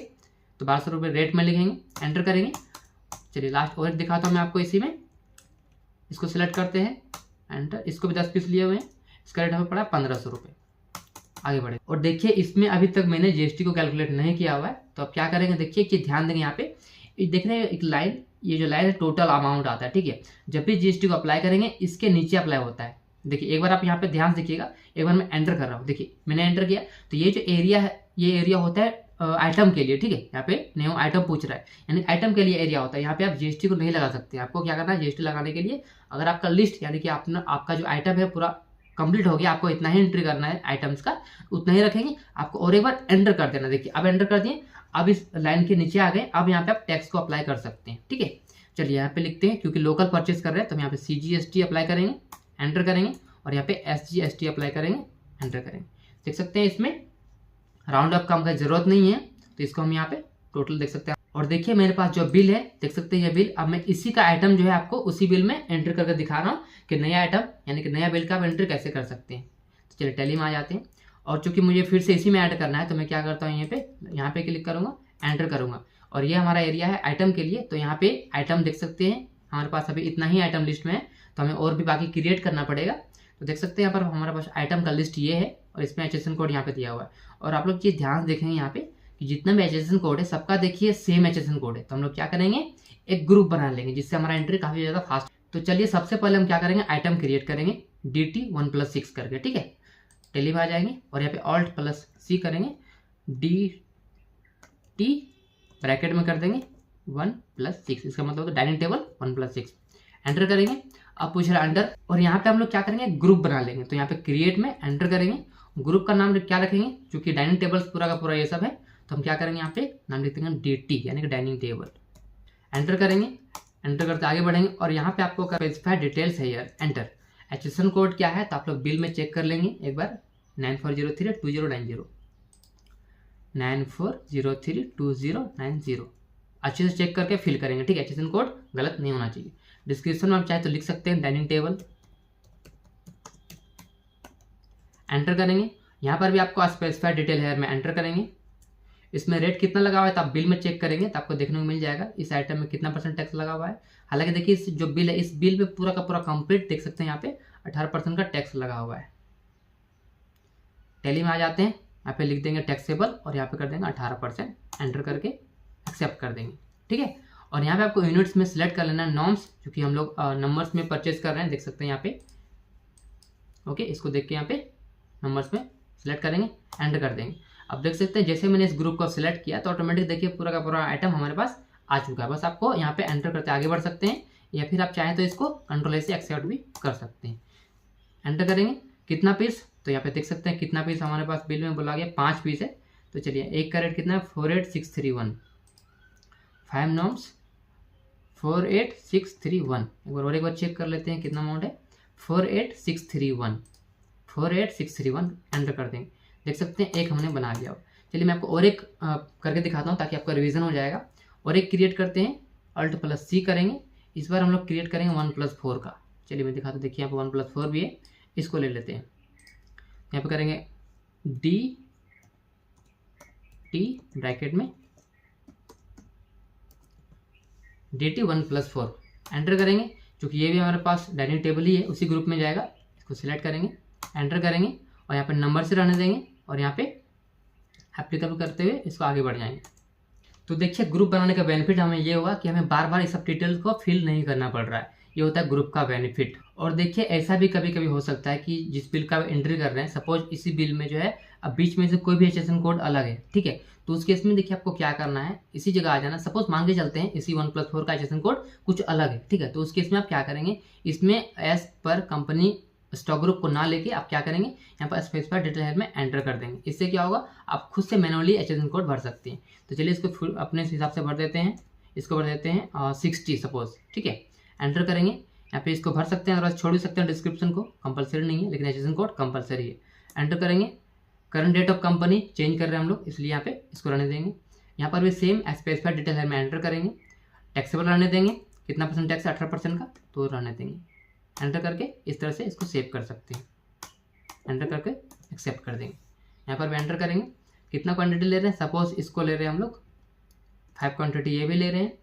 तो 1200 रुपये रेट में लिखेंगे, एंटर करेंगे। चलिए लास्ट और दिखाता हूँ मैं आपको इसी में, इसको सिलेक्ट करते हैं, एंटर, इसको भी 10 पीस लिए हुए हैं, इसका रेट हमें पड़ा 1500 रुपये। आगे बढ़े और देखिए इसमें अभी तक मैंने जीएसटी को कैलकुलेट नहीं किया हुआ है, तो अब क्या करेंगे, देखिए कि ध्यान देंगे यहाँ पे देख रहे हैं एक लाइन, ये जो लाइन है टोटल अमाउंट आता है, ठीक है। जब भी जीएसटी को अप्लाई करेंगे इसके नीचे अप्लाई होता है। देखिए एक बार आप यहाँ पे ध्यान से देखिएगा, एक बार मैं एंटर कर रहा हूँ, देखिए मैंने एंटर किया, तो ये जो एरिया है ये एरिया होता है आइटम के लिए, ठीक है। यहाँ पे न्यू आइटम पूछ रहा है, यानी आइटम के लिए एरिया होता है। यहाँ पे आप जीएसटी को नहीं लगा सकते। आपको क्या करना है, जीएसटी लगाने के लिए अगर आपका लिस्ट यानी कि आपका जो आइटम है पूरा कंप्लीट हो गया, आपको इतना ही एंट्री करना है आइटम्स का, उतना ही रखेंगे आपको, और एक बार एंटर कर देना। देखिए अब एंटर कर दिए, अब इस लाइन के नीचे आ गए, अब यहाँ पे आप टैक्स को अप्लाई कर सकते हैं, ठीक है। चलिए यहाँ पे लिखते हैं, क्योंकि लोकल परचेज कर रहे हैं तो यहाँ पे CGST अप्लाई करेंगे, एंटर करेंगे, और यहाँ पे SGST अप्लाई करेंगे, एंटर करेंगे। देख सकते हैं इसमें राउंड अप काम का जरूरत नहीं है, तो इसको हम यहाँ पे टोटल देख सकते हैं। और देखिए मेरे पास जो बिल है, देख सकते हैं ये बिल, अब मैं इसी का आइटम जो है आपको उसी बिल में एंटर करके दिखा रहा हूँ कि नया आइटम यानी कि नया बिल का आप एंट्री कैसे कर सकते हैं। तो चलिए टैली में आ जाते हैं, और चूंकि मुझे फिर से इसी में ऐड करना है तो मैं क्या करता हूँ, यहाँ पे क्लिक करूँगा, एंटर करूँगा, और ये हमारा एरिया है आइटम के लिए। तो यहाँ पे आइटम देख सकते हैं हमारे पास अभी इतना ही आइटम लिस्ट में है, तो हमें और भी बाकी क्रिएट करना पड़ेगा। तो देख सकते हैं यहाँ पर हमारे पास आइटम का लिस्ट ये है, और इसमें HSN कोड यहाँ पे दिया हुआ है। और आप लोग ये ध्यान देखेंगे यहाँ पे कि जितना भी HSN कोड है सबका देखिए सेम HSN कोड है। तो हम लोग क्या करेंगे, एक ग्रुप बना लेंगे जिससे हमारा एंट्री काफी ज्यादा फास्ट। तो चलिए सबसे पहले हम क्या करेंगे, आइटम क्रिएट करेंगे DT 1+6 करके, ठीक है। टेली में आ जाएंगे और यहाँ पे Alt+C करेंगे, DT ब्रैकेट में कर देंगे 1+6, इसका मतलब होता है डाइनिंग टेबल 1+6, एंटर करेंगे। अब पूछ रहा है अंडर, और यहाँ पे हम लोग क्या करेंगे, ग्रुप बना लेंगे। तो यहाँ पे क्रिएट में एंटर करेंगे, ग्रुप का नाम क्या रखेंगे, क्योंकि डाइनिंग टेबल्स पूरा का पूरा ये सब है, तो हम क्या करेंगे, यहाँ पे नाम लिखते हैं DT यानी कि डाइनिंग टेबल, एंटर करेंगे। एंटर करते आगे बढ़ेंगे, और यहाँ पे आपको स्पेसिफाई डिटेल्स है यार, एंटर। HSN कोड क्या है तो आप लोग बिल में चेक कर लेंगे एक बार, 94032090, 94032090, अच्छे से चेक करके फिल करेंगे, ठीक है। HSN कोड गलत नहीं होना चाहिए। डिस्क्रिप्शन में आप चाहे तो लिख सकते हैं डाइनिंग टेबल, एंटर करेंगे। यहाँ पर भी आपको स्पेसिफाइड डिटेल है में एंटर करेंगे। इसमें रेट कितना लगा हुआ है तो आप बिल में चेक करेंगे तो आपको देखने को मिल जाएगा इस आइटम में कितना % टैक्स लगा हुआ है। हालांकि देखिए इस जो बिल है, इस बिल पे पूरा का पूरा कंप्लीट देख सकते हैं यहाँ पे 18% का टैक्स लगा हुआ है। टैली में आ जाते हैं, यहाँ पे लिख देंगे टैक्सेबल, और यहाँ पे कर देंगे 18%, एंटर करके एक्सेप्ट कर देंगे, ठीक है। और यहाँ पे आपको यूनिट्स में सिलेक्ट कर लेना है नॉर्म्स, क्योंकि हम लोग नंबर्स में परचेज कर रहे हैं, देख सकते हैं यहाँ पे। ओके, इसको देख के यहाँ पे नंबर्स में सिलेक्ट करेंगे, एंटर कर देंगे। अब देख सकते हैं जैसे मैंने इस ग्रुप को सिलेक्ट किया तो ऑटोमेटिक देखिए पूरा का पूरा आइटम हमारे पास आ चुका है। बस आपको यहाँ पे एंटर करते आगे बढ़ सकते हैं, या फिर आप चाहें तो इसको कंट्रोल से एक्सेप्ट भी कर सकते हैं। एंटर करेंगे, कितना पीस, तो यहाँ पे देख सकते हैं कितना पीस हमारे पास बिल में बोला गया 5 पीस है। तो चलिए एक का रेट कितना है 48631, 5 नॉर्म्स 48631। एक बार चेक कर लेते हैं कितना अमाउंट है, 48631, एंटर कर देंगे। देख सकते हैं एक हमने बना लिया। चलिए मैं आपको और एक करके दिखाता हूँ ताकि आपका रिवीजन हो जाएगा। और एक क्रिएट करते हैं, Alt+C करेंगे। इस बार हम लोग क्रिएट करेंगे 1+4 का। चलिए मैं दिखाता हूँ, देखिए यहाँ पे 1+4 भी है, इसको ले लेते हैं। यहाँ पे करेंगे DT ब्रैकेट में DT 1+4, एंटर करेंगे। क्योंकि ये भी हमारे पास डाइनिंग टेबल ही है, उसी ग्रुप में जाएगा। इसको सिलेक्ट करेंगे, एंटर करेंगे, और यहाँ पे नंबर से रहने देंगे, और यहाँ पे एप्लीकेबल करते हुए इसको आगे बढ़ जाएंगे। तो देखिए ग्रुप बनाने का बेनिफिट हमें ये हुआ कि हमें बार बार इस सब डिटेल्स को फिल नहीं करना पड़ रहा है। ये होता है ग्रुप का बेनिफिट। और देखिए ऐसा भी कभी कभी हो सकता है कि जिस बिल का एंट्री कर रहे हैं, सपोज इसी बिल में जो है अब बीच में से कोई भी HSN कोड अलग है, ठीक है। तो उस केस में देखिए आपको क्या करना है, इसी जगह आ जाना। सपोज मान के चलते हैं इसी 1+4 का HSN कोड कुछ अलग है, ठीक है। तो उस केस में आप क्या करेंगे, इसमें as per company stock group को ना लेके आप क्या करेंगे, यहाँ पर स्पेसिफाइड डिटेल हेड में एंटर कर देंगे। इससे क्या होगा, आप खुद से मैनुअली HSN कोड भर सकते हैं। तो चलिए इसको अपने हिसाब से भर देते हैं। इसको भर देते हैं 60 सपोज, ठीक है। एंटर करेंगे, यहाँ पे इसको भर सकते हैं, अदरवाइज छोड़ भी सकते हैं डिस्क्रिप्शन को, कंपलसरी नहीं है, लेकिन एसोसिएशन कोड कंपलसरी है। एंटर करेंगे, current date of company change कर रहे हैं हम लोग, इसलिए यहाँ पे इसको रहने देंगे। यहाँ पर भी सेम स्पेसिफाइड डिटेल है में एंटर करेंगे, टैक्सेबल रहने देंगे, कितना परसेंट टैक्स है 18% का, तो रहने देंगे। एंटर करके इस तरह से इसको सेव कर सकते हैं, एंटर करके एक्सेप्ट कर देंगे। यहाँ पर भी एंटर करेंगे, कितना क्वांटिटी ले रहे हैं, सपोज इसको ले रहे हैं हम लोग 5 क्वांटिटी, ये भी ले रहे हैं,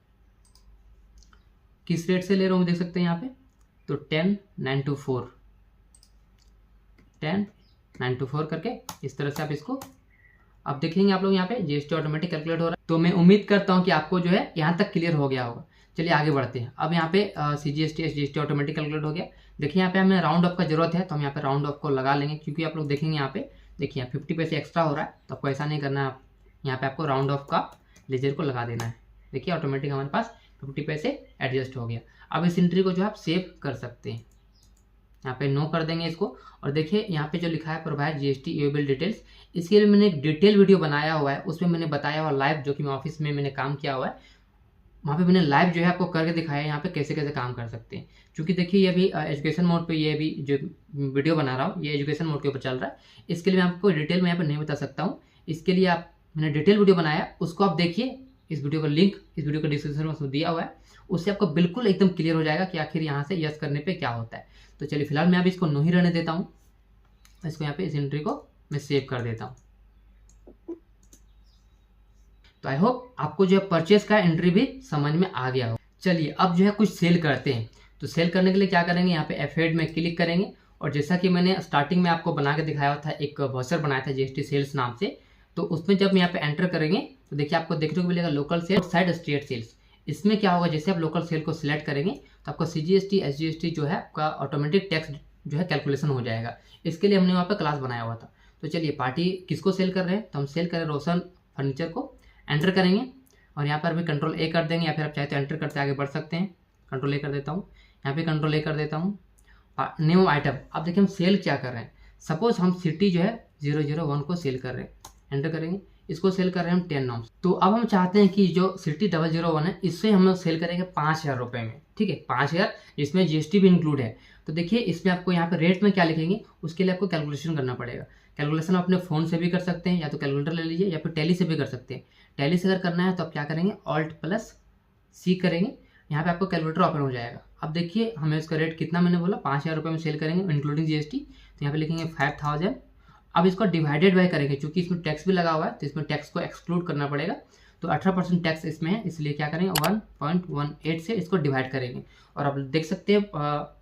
किस रेट से ले रहा हूँ देख सकते हैं यहाँ पे, तो 10,924 10,924 करके इस तरह से आप इसको अब देखेंगे आप लोग यहाँ पे जीएसटी ऑटोमेटिक कैलकुलेट हो रहा है। तो मैं उम्मीद करता हूँ कि आपको जो है यहाँ तक क्लियर हो गया होगा। चलिए आगे बढ़ते हैं। अब यहाँ पे CGST SGST ऑटोमेटिक कैलकुलेट हो गया। देखिए यहाँ पे हमें राउंड ऑफ का जरूरत है, तो हम यहाँ पे राउंड ऑफ को लगा लेंगे, क्योंकि आप लोग देखेंगे यहाँ पे देखिए 50 पैसे एक्स्ट्रा हो रहा है, तो आपको ऐसा नहीं करना है, यहाँ पे आपको राउंड ऑफ का लेजर को लगा देना है। देखिए ऑटोमेटिक हमारे पास 50 पैसे एडजस्ट हो गया। अब इस एंट्री को जो आप सेव कर सकते हैं, यहाँ पे नो कर देंगे इसको। और देखिए यहाँ पे जो लिखा है प्रोवाइड GST ईवेबल डिटेल्स, इसके लिए मैंने एक डिटेल वीडियो बनाया हुआ है, उसमें मैंने बताया हुआ लाइव, जो कि मैं ऑफिस में मैंने काम किया हुआ है, वहाँ पे मैंने लाइव जो है आपको करके दिखाया है यहाँ पे कैसे कैसे काम कर सकते हैं। क्योंकि देखिए ये अभी एजुकेशन मोड पे, ये अभी जो वीडियो बना रहा हूँ ये एजुकेशन मोड के ऊपर चल रहा है, इसके लिए मैं आपको डिटेल में यहाँ पर नहीं बता सकता हूँ। इसके लिए मैंने डिटेल वीडियो बनाया, उसको आप देखिए, इस वीडियो का लिंक इस वीडियो का डिस्क्रिप्शन में दिया हुआ है, उससे आपको बिल्कुल एकदम क्लियर हो जाएगा कि आखिर यहाँ से यस करने पे क्या होता है। तो चलिए फिलहाल मैं अभी इसको नो ही रहने देता हूँ, इसको यहाँ पे इस एंट्री को मैं सेव कर देता हूँ। तो आई होप आपको जो है परचेस का एंट्री भी समझ में आ गया हो। चलिए अब जो है कुछ सेल करते हैं। तो सेल करने के लिए क्या करेंगे, यहाँ पे F8 में क्लिक करेंगे, और जैसा कि मैंने स्टार्टिंग में आपको बना के दिखाया था, एक वाउचर बनाया था GST सेल्स नाम से, तो उसमें जब यहाँ पे एंटर करेंगे तो देखिए आपको देखने को मिलेगा local sale side state sales. इसमें क्या होगा, जैसे आप लोकल सेल को सिलेक्ट करेंगे तो आपका CGST SGST जो है आपका ऑटोमेटिक टैक्स जो है कैलकुलेशन हो जाएगा। इसके लिए हमने वहाँ पे क्लास बनाया हुआ था। तो चलिए पार्टी किसको सेल कर रहे हैं, तो हम सेल करें रोशन फर्नीचर को। एंटर करेंगे और यहाँ पर भी कंट्रोल A कर देंगे, या फिर आप चाहे तो एंटर करते आगे बढ़ सकते हैं। कंट्रोल A कर देता हूँ, यहाँ पे कंट्रोल A कर देता हूँ। न्यू आइटम, अब देखिए हम सेल क्या कर रहे हैं, सपोज हम सिटी जो है 001 को सेल कर रहे हैं। एंटर करेंगे, इसको सेल कर रहे हैं हम 10 नॉर्म्स। तो अब हम चाहते हैं कि जो सिटी 001 है, इससे हम लोग सेल करेंगे 5,000 रुपये में, ठीक है, 5,000 जिसमें GST भी इंक्लूड है। तो देखिए इसमें आपको यहाँ पे रेट में क्या लिखेंगे, उसके लिए आपको कैलकुलेशन करना पड़ेगा। कैलकुलेशन अपने फ़ोन से भी कर सकते हैं, या तो कैलकुलेटर ले लीजिए, या फिर टैली से भी कर सकते हैं। टैली से अगर करना है तो आप क्या करेंगे, Alt+C करेंगे, यहाँ पे आपको कैलकुलेटर ओपन हो जाएगा। अब देखिए हमें उसका रेट कितना मैंने बोला, 5,000 रुपये में सेल करेंगे इंक्लूडिंग GST। तो यहाँ पे लिखेंगे 5,000। अब इसको डिवाइडेड बाय करेंगे, क्योंकि इसमें टैक्स भी लगा हुआ है, तो इसमें टैक्स को एक्सक्लूड करना पड़ेगा। तो 18% टैक्स इसमें है, इसलिए क्या करेंगे 1.18 से इसको डिवाइड करेंगे। और आप देख सकते हैं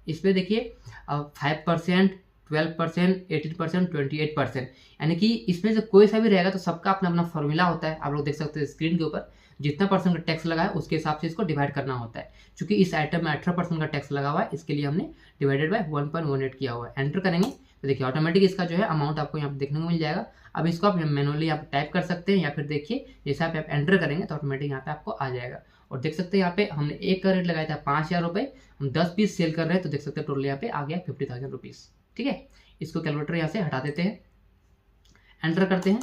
इसमें देखिए 5%, 12%, 18%, 28%, यानी कि इसमें से कोई सा भी रहेगा तो सबका अपना अपना फॉर्मूला होता है। आप लोग देख सकते हैं स्क्रीन के ऊपर, जितना परसेंट का टैक्स लगा है उसके हिसाब से इसको डिवाइड करना होता है। क्योंकि इस आइटम में 18% का टैक्स लगा हुआ है, इसके लिए हमने डिवाइडेड बाय 1.18 किया हुआ है। एंटर करेंगे तो देखिए ऑटोमेटिक इसका जो है अमाउंट आपको यहाँ पे देखने को मिल जाएगा। अब इसको आप मैनुअली आप टाइप कर सकते हैं, या फिर देखिए जैसे आप एंटर करेंगे तो ऑटोमेटिक यहाँ पे आपको आ जाएगा। और देख सकते हैं यहाँ पे हमने एक का रेट लगाया था 5,000 रुपये, हम 10 पीस सेल कर रहे हैं, तो देख सकते हैं टोटल यहाँ पे आ गया 50,000 रुपीज़, ठीक है। इसको कैलकुलेटर यहाँ से हटा देते हैं, एंटर करते हैं।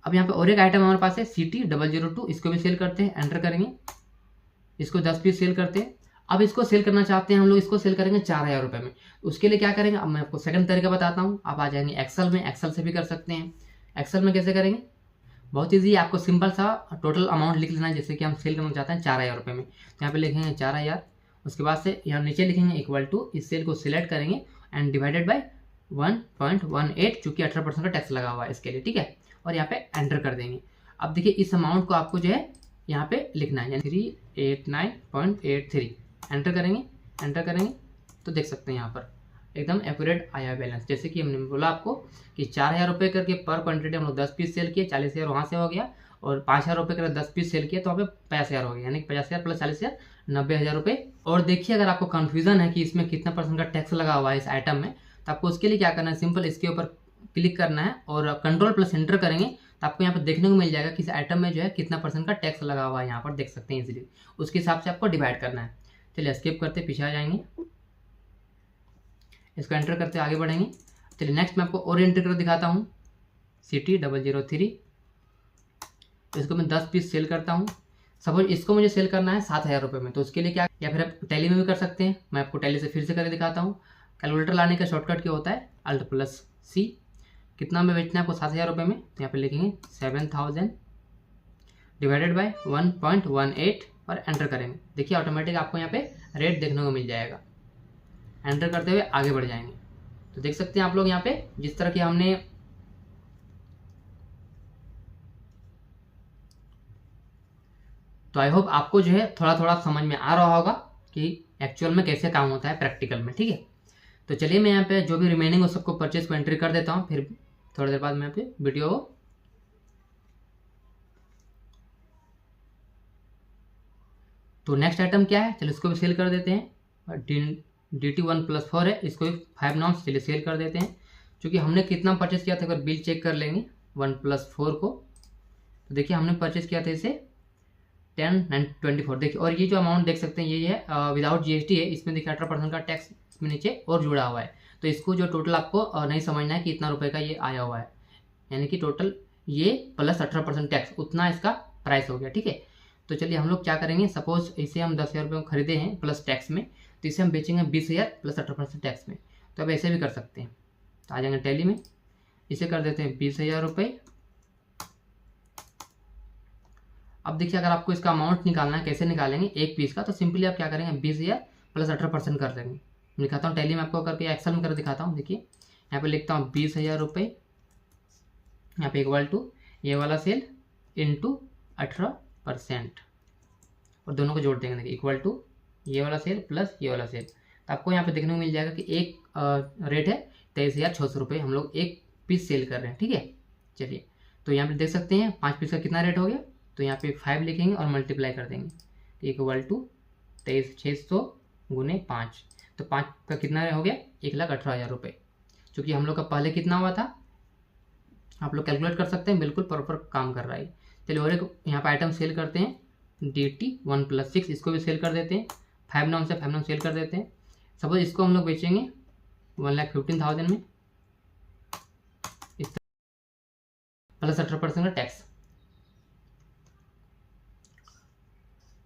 अब यहाँ पे और एक आइटम हमारे पास है CT 002, इसको भी सेल करते हैं। एंटर करेंगे, इसको 10 पीस सेल करते हैं। अब इसको सेल करना चाहते हैं हम लोग, इसको सेल करेंगे 4,000 रुपये में। उसके लिए क्या करेंगे, अब मैं आपको सेकंड तरीका बताता हूँ। आप आ जाएंगे एक्सेल में, एक्सेल से भी कर सकते हैं। एक्सेल में कैसे करेंगे, बहुत ईजी है, आपको सिंपल सा टोटल अमाउंट लिख लेना है। जैसे कि हम सेल करना चाहते हैं 4,000 रुपये में, तो यहाँ पे लिखेंगे 4,000। उसके बाद से यहाँ नीचे लिखेंगे = इस सेल को सिलेक्ट करेंगे एंड डिवाइडेड बाय 1.18, चूँकि 18% का टैक्स लगा हुआ है इसके लिए, ठीक है। और यहाँ पे एंटर कर देंगे। अब देखिए इस अमाउंट को आपको जो है यहाँ पे लिखना है, 389.83। एंटर करेंगे, एंटर करेंगे तो देख सकते हैं यहाँ पर एकदम एक्यूरेट आया बैलेंस। जैसे कि हमने बोला आपको कि 4,000 रुपये करके पर क्वांटिटी हम लोग 10 पीस सेल किए, 40,000 वहाँ से हो गया, और 5,000 रुपये करके 10 पीस सेल किए तो वहाँ पे 50,000 हो गया, यानी 50,000 प्लस 40,000 90,000 रुपये। और देखिए अगर आपको कन्फ्यूजन है कि इसमें कितना % का टैक्स लगा हुआ है इस आइटम में, तो आपको उसके लिए क्या करना है, सिंपल इसके ऊपर क्लिक करना है और कंट्रोल+एंटर करेंगे, तो आपको यहाँ पर देखने को मिल जाएगा कि इस आइटम में जो है कितना % का टैक्स लगा हुआ है, यहाँ पर देख सकते हैं इजीली। उसके हिसाब से आपको डिवाइड करना है। चलिए स्किप करते पीछे आ जाएंगे, इसको एंटर करते आगे बढ़ेंगे। चलिए नेक्स्ट मैं आपको और एंटर कर दिखाता हूँ, CT 003। इसको मैं 10 पीस सेल करता हूँ। सपोज इसको मुझे सेल करना है 7,000 रुपये में, तो उसके लिए क्या, या फिर आप टैली में भी कर सकते हैं। मैं आपको टैली से फिर से करके दिखाता हूँ। कैलकुलेटर लाने का शॉर्टकट क्या होता है, Alt+C। कितना में बेचना है आपको 7,000 रुपये में, तो यहाँ पे लिखेंगे 7,000 डिवाइडेड बाय 1.18 और एंटर करेंगे। देखिए ऑटोमेटिक आपको यहाँ पे रेट देखने को मिल जाएगा। एंटर करते हुए आगे बढ़ जाएंगे तो देख सकते हैं आप लोग यहाँ पे जिस तरह की हमने तो आई होप आपको जो है थोड़ा थोड़ा समझ में आ रहा होगा कि एक्चुअल में कैसे काम होता है प्रैक्टिकल में। ठीक है, तो चलिए मैं यहाँ पे जो भी रिमेनिंग हो सबको परचेज को एंट्री कर देता हूँ, फिर थोड़ी देर बाद मैं यहाँ पे वीडियो को तो नेक्स्ट आइटम क्या है, चलिए इसको भी सेल कर देते हैं। DT 1+4 है, इसको भी 5 नॉट्स, चलिए सेल कर देते हैं। क्योंकि हमने कितना परचेज किया था, अगर बिल चेक कर लेंगे 1+4 को, तो देखिए हमने परचेज किया था इसे 10,924। देखिए, और ये जो अमाउंट देख सकते हैं ये है विदाउट GST है। इसमें देखिए 18% का टैक्स इसमें नीचे और जुड़ा हुआ है। तो इसको जो टोटल आपको नहीं समझना है कि इतना रुपए का ये आया हुआ है, यानी कि टोटल ये प्लस 18% टैक्स, उतना इसका प्राइस हो गया। ठीक है, तो चलिए हम लोग क्या करेंगे, सपोज इसे हम 10,000 रुपये को खरीदे हैं प्लस टैक्स में, तो इसे हम बेचेंगे 20,000 प्लस 18% टैक्स में। तो अब ऐसे भी कर सकते हैं, तो आ जाएंगे टैली में, इसे कर देते हैं 20,000 रुपये। अब देखिए अगर आपको इसका अमाउंट निकालना है, कैसे निकालेंगे एक पीस का, तो सिंपली आप क्या करेंगे 20,000 प्लस 18% कर देंगे। दिखाता हूँ टैली में आपको करके, एक्सेल में कर दिखाता हूँ। देखिए यहाँ पे लिखता हूँ 20,000 रुपये, यहाँ पे इक्वल टू ये वाला सेल इंटू 18% और दोनों को जोड़ देंगे। देखिए इक्वल टू ये वाला सेल प्लस ये वाला सेल, तो आपको यहाँ पे देखने को मिल जाएगा कि एक रेट है 23,600 रुपये, हम लोग एक पीस सेल कर रहे हैं। ठीक है, चलिए तो यहाँ पे देख सकते हैं 5 पीस का कितना रेट हो गया, तो यहाँ पे 5 लिखेंगे और मल्टीप्लाई कर देंगे, इक्वल टू 23,600 गुने 5, तो 5 का कितना हो गया 1,18,000 रुपये। चूँकि हम लोग का पहले कितना हुआ था आप लोग कैलकुलेट कर सकते हैं, बिल्कुल प्रॉपर काम कर रहा है। चलिए और एक यहाँ पर आइटम सेल करते हैं DT 1+6, इसको भी सेल कर देते हैं 5 नाम से 5 नाम सेल कर देते हैं। सपोज इसको हम लोग बेचेंगे 1,15,000 में, इस प्लस 18% का टैक्स।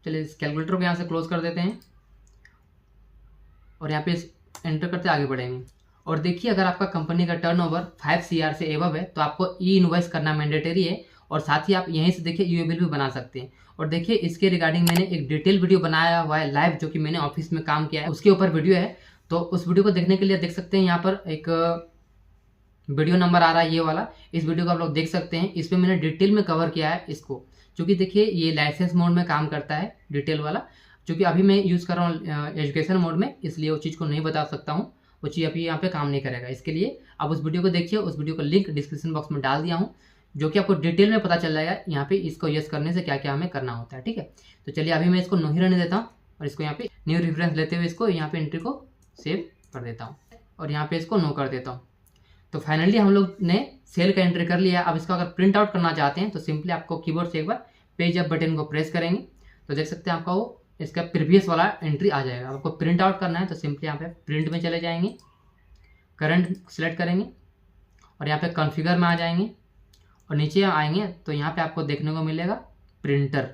चलिए इस कैलकुलेटर को यहाँ से क्लोज कर देते हैं और यहाँ पे एंटर करते आगे बढ़ेंगे। और देखिए अगर आपका कंपनी का टर्नओवर 5 CR से एबव है तो आपको इनवॉइस करना मैंडेटरी है, और साथ ही आप यहीं से देखिए यूए बिल भी बना सकते हैं। और देखिए इसके रिगार्डिंग मैंने एक डिटेल वीडियो बनाया हुआ है लाइव, जो कि मैंने ऑफिस में काम किया है, उसके ऊपर वीडियो है। तो उस वीडियो को देखने के लिए देख सकते हैं यहाँ पर एक वीडियो नंबर आ रहा है, ये वाला, इस वीडियो को आप लोग देख सकते हैं। इसमें मैंने डिटेल में कवर किया है इसको, क्योंकि देखिए ये लाइसेंस मोड में काम करता है डिटेल वाला, क्योंकि अभी मैं यूज़ कर रहा हूँ एजुकेशन मोड में, इसलिए वो चीज़ को नहीं बता सकता हूँ, वो चीज़ अभी यहाँ पे काम नहीं करेगा। इसके लिए आप उस वीडियो को देखिए, उस वीडियो का लिंक डिस्क्रिप्शन बॉक्स में डाल दिया हूँ, जो कि आपको डिटेल में पता चल जाएगा यहाँ पे इसको यस करने से क्या क्या हमें करना होता है। ठीक है, तो चलिए अभी मैं इसको नो ही रहने देता हूँ और इसको यहाँ पे न्यू रेफरेंस लेते हुए इसको यहाँ पे एंट्री को सेव कर देता हूँ और यहाँ पे इसको नो कर देता हूँ। तो फाइनली हम लोग ने सेल का एंट्री कर लिया। अब इसको अगर प्रिंट आउट करना चाहते हैं तो सिंपली आपको कीबोर्ड से एक बार पेज अप बटन को प्रेस करेंगे तो देख सकते हैं आपका वो इसका प्रीवियस वाला एंट्री आ जाएगा। आपको प्रिंट आउट करना है तो सिंपली यहाँ पे प्रिंट में चले जाएंगे, करंट सेलेक्ट करेंगे और यहाँ पे कॉन्फ़िगर में आ जाएंगे और नीचे आएंगे तो यहाँ पे आपको देखने को मिलेगा प्रिंटर।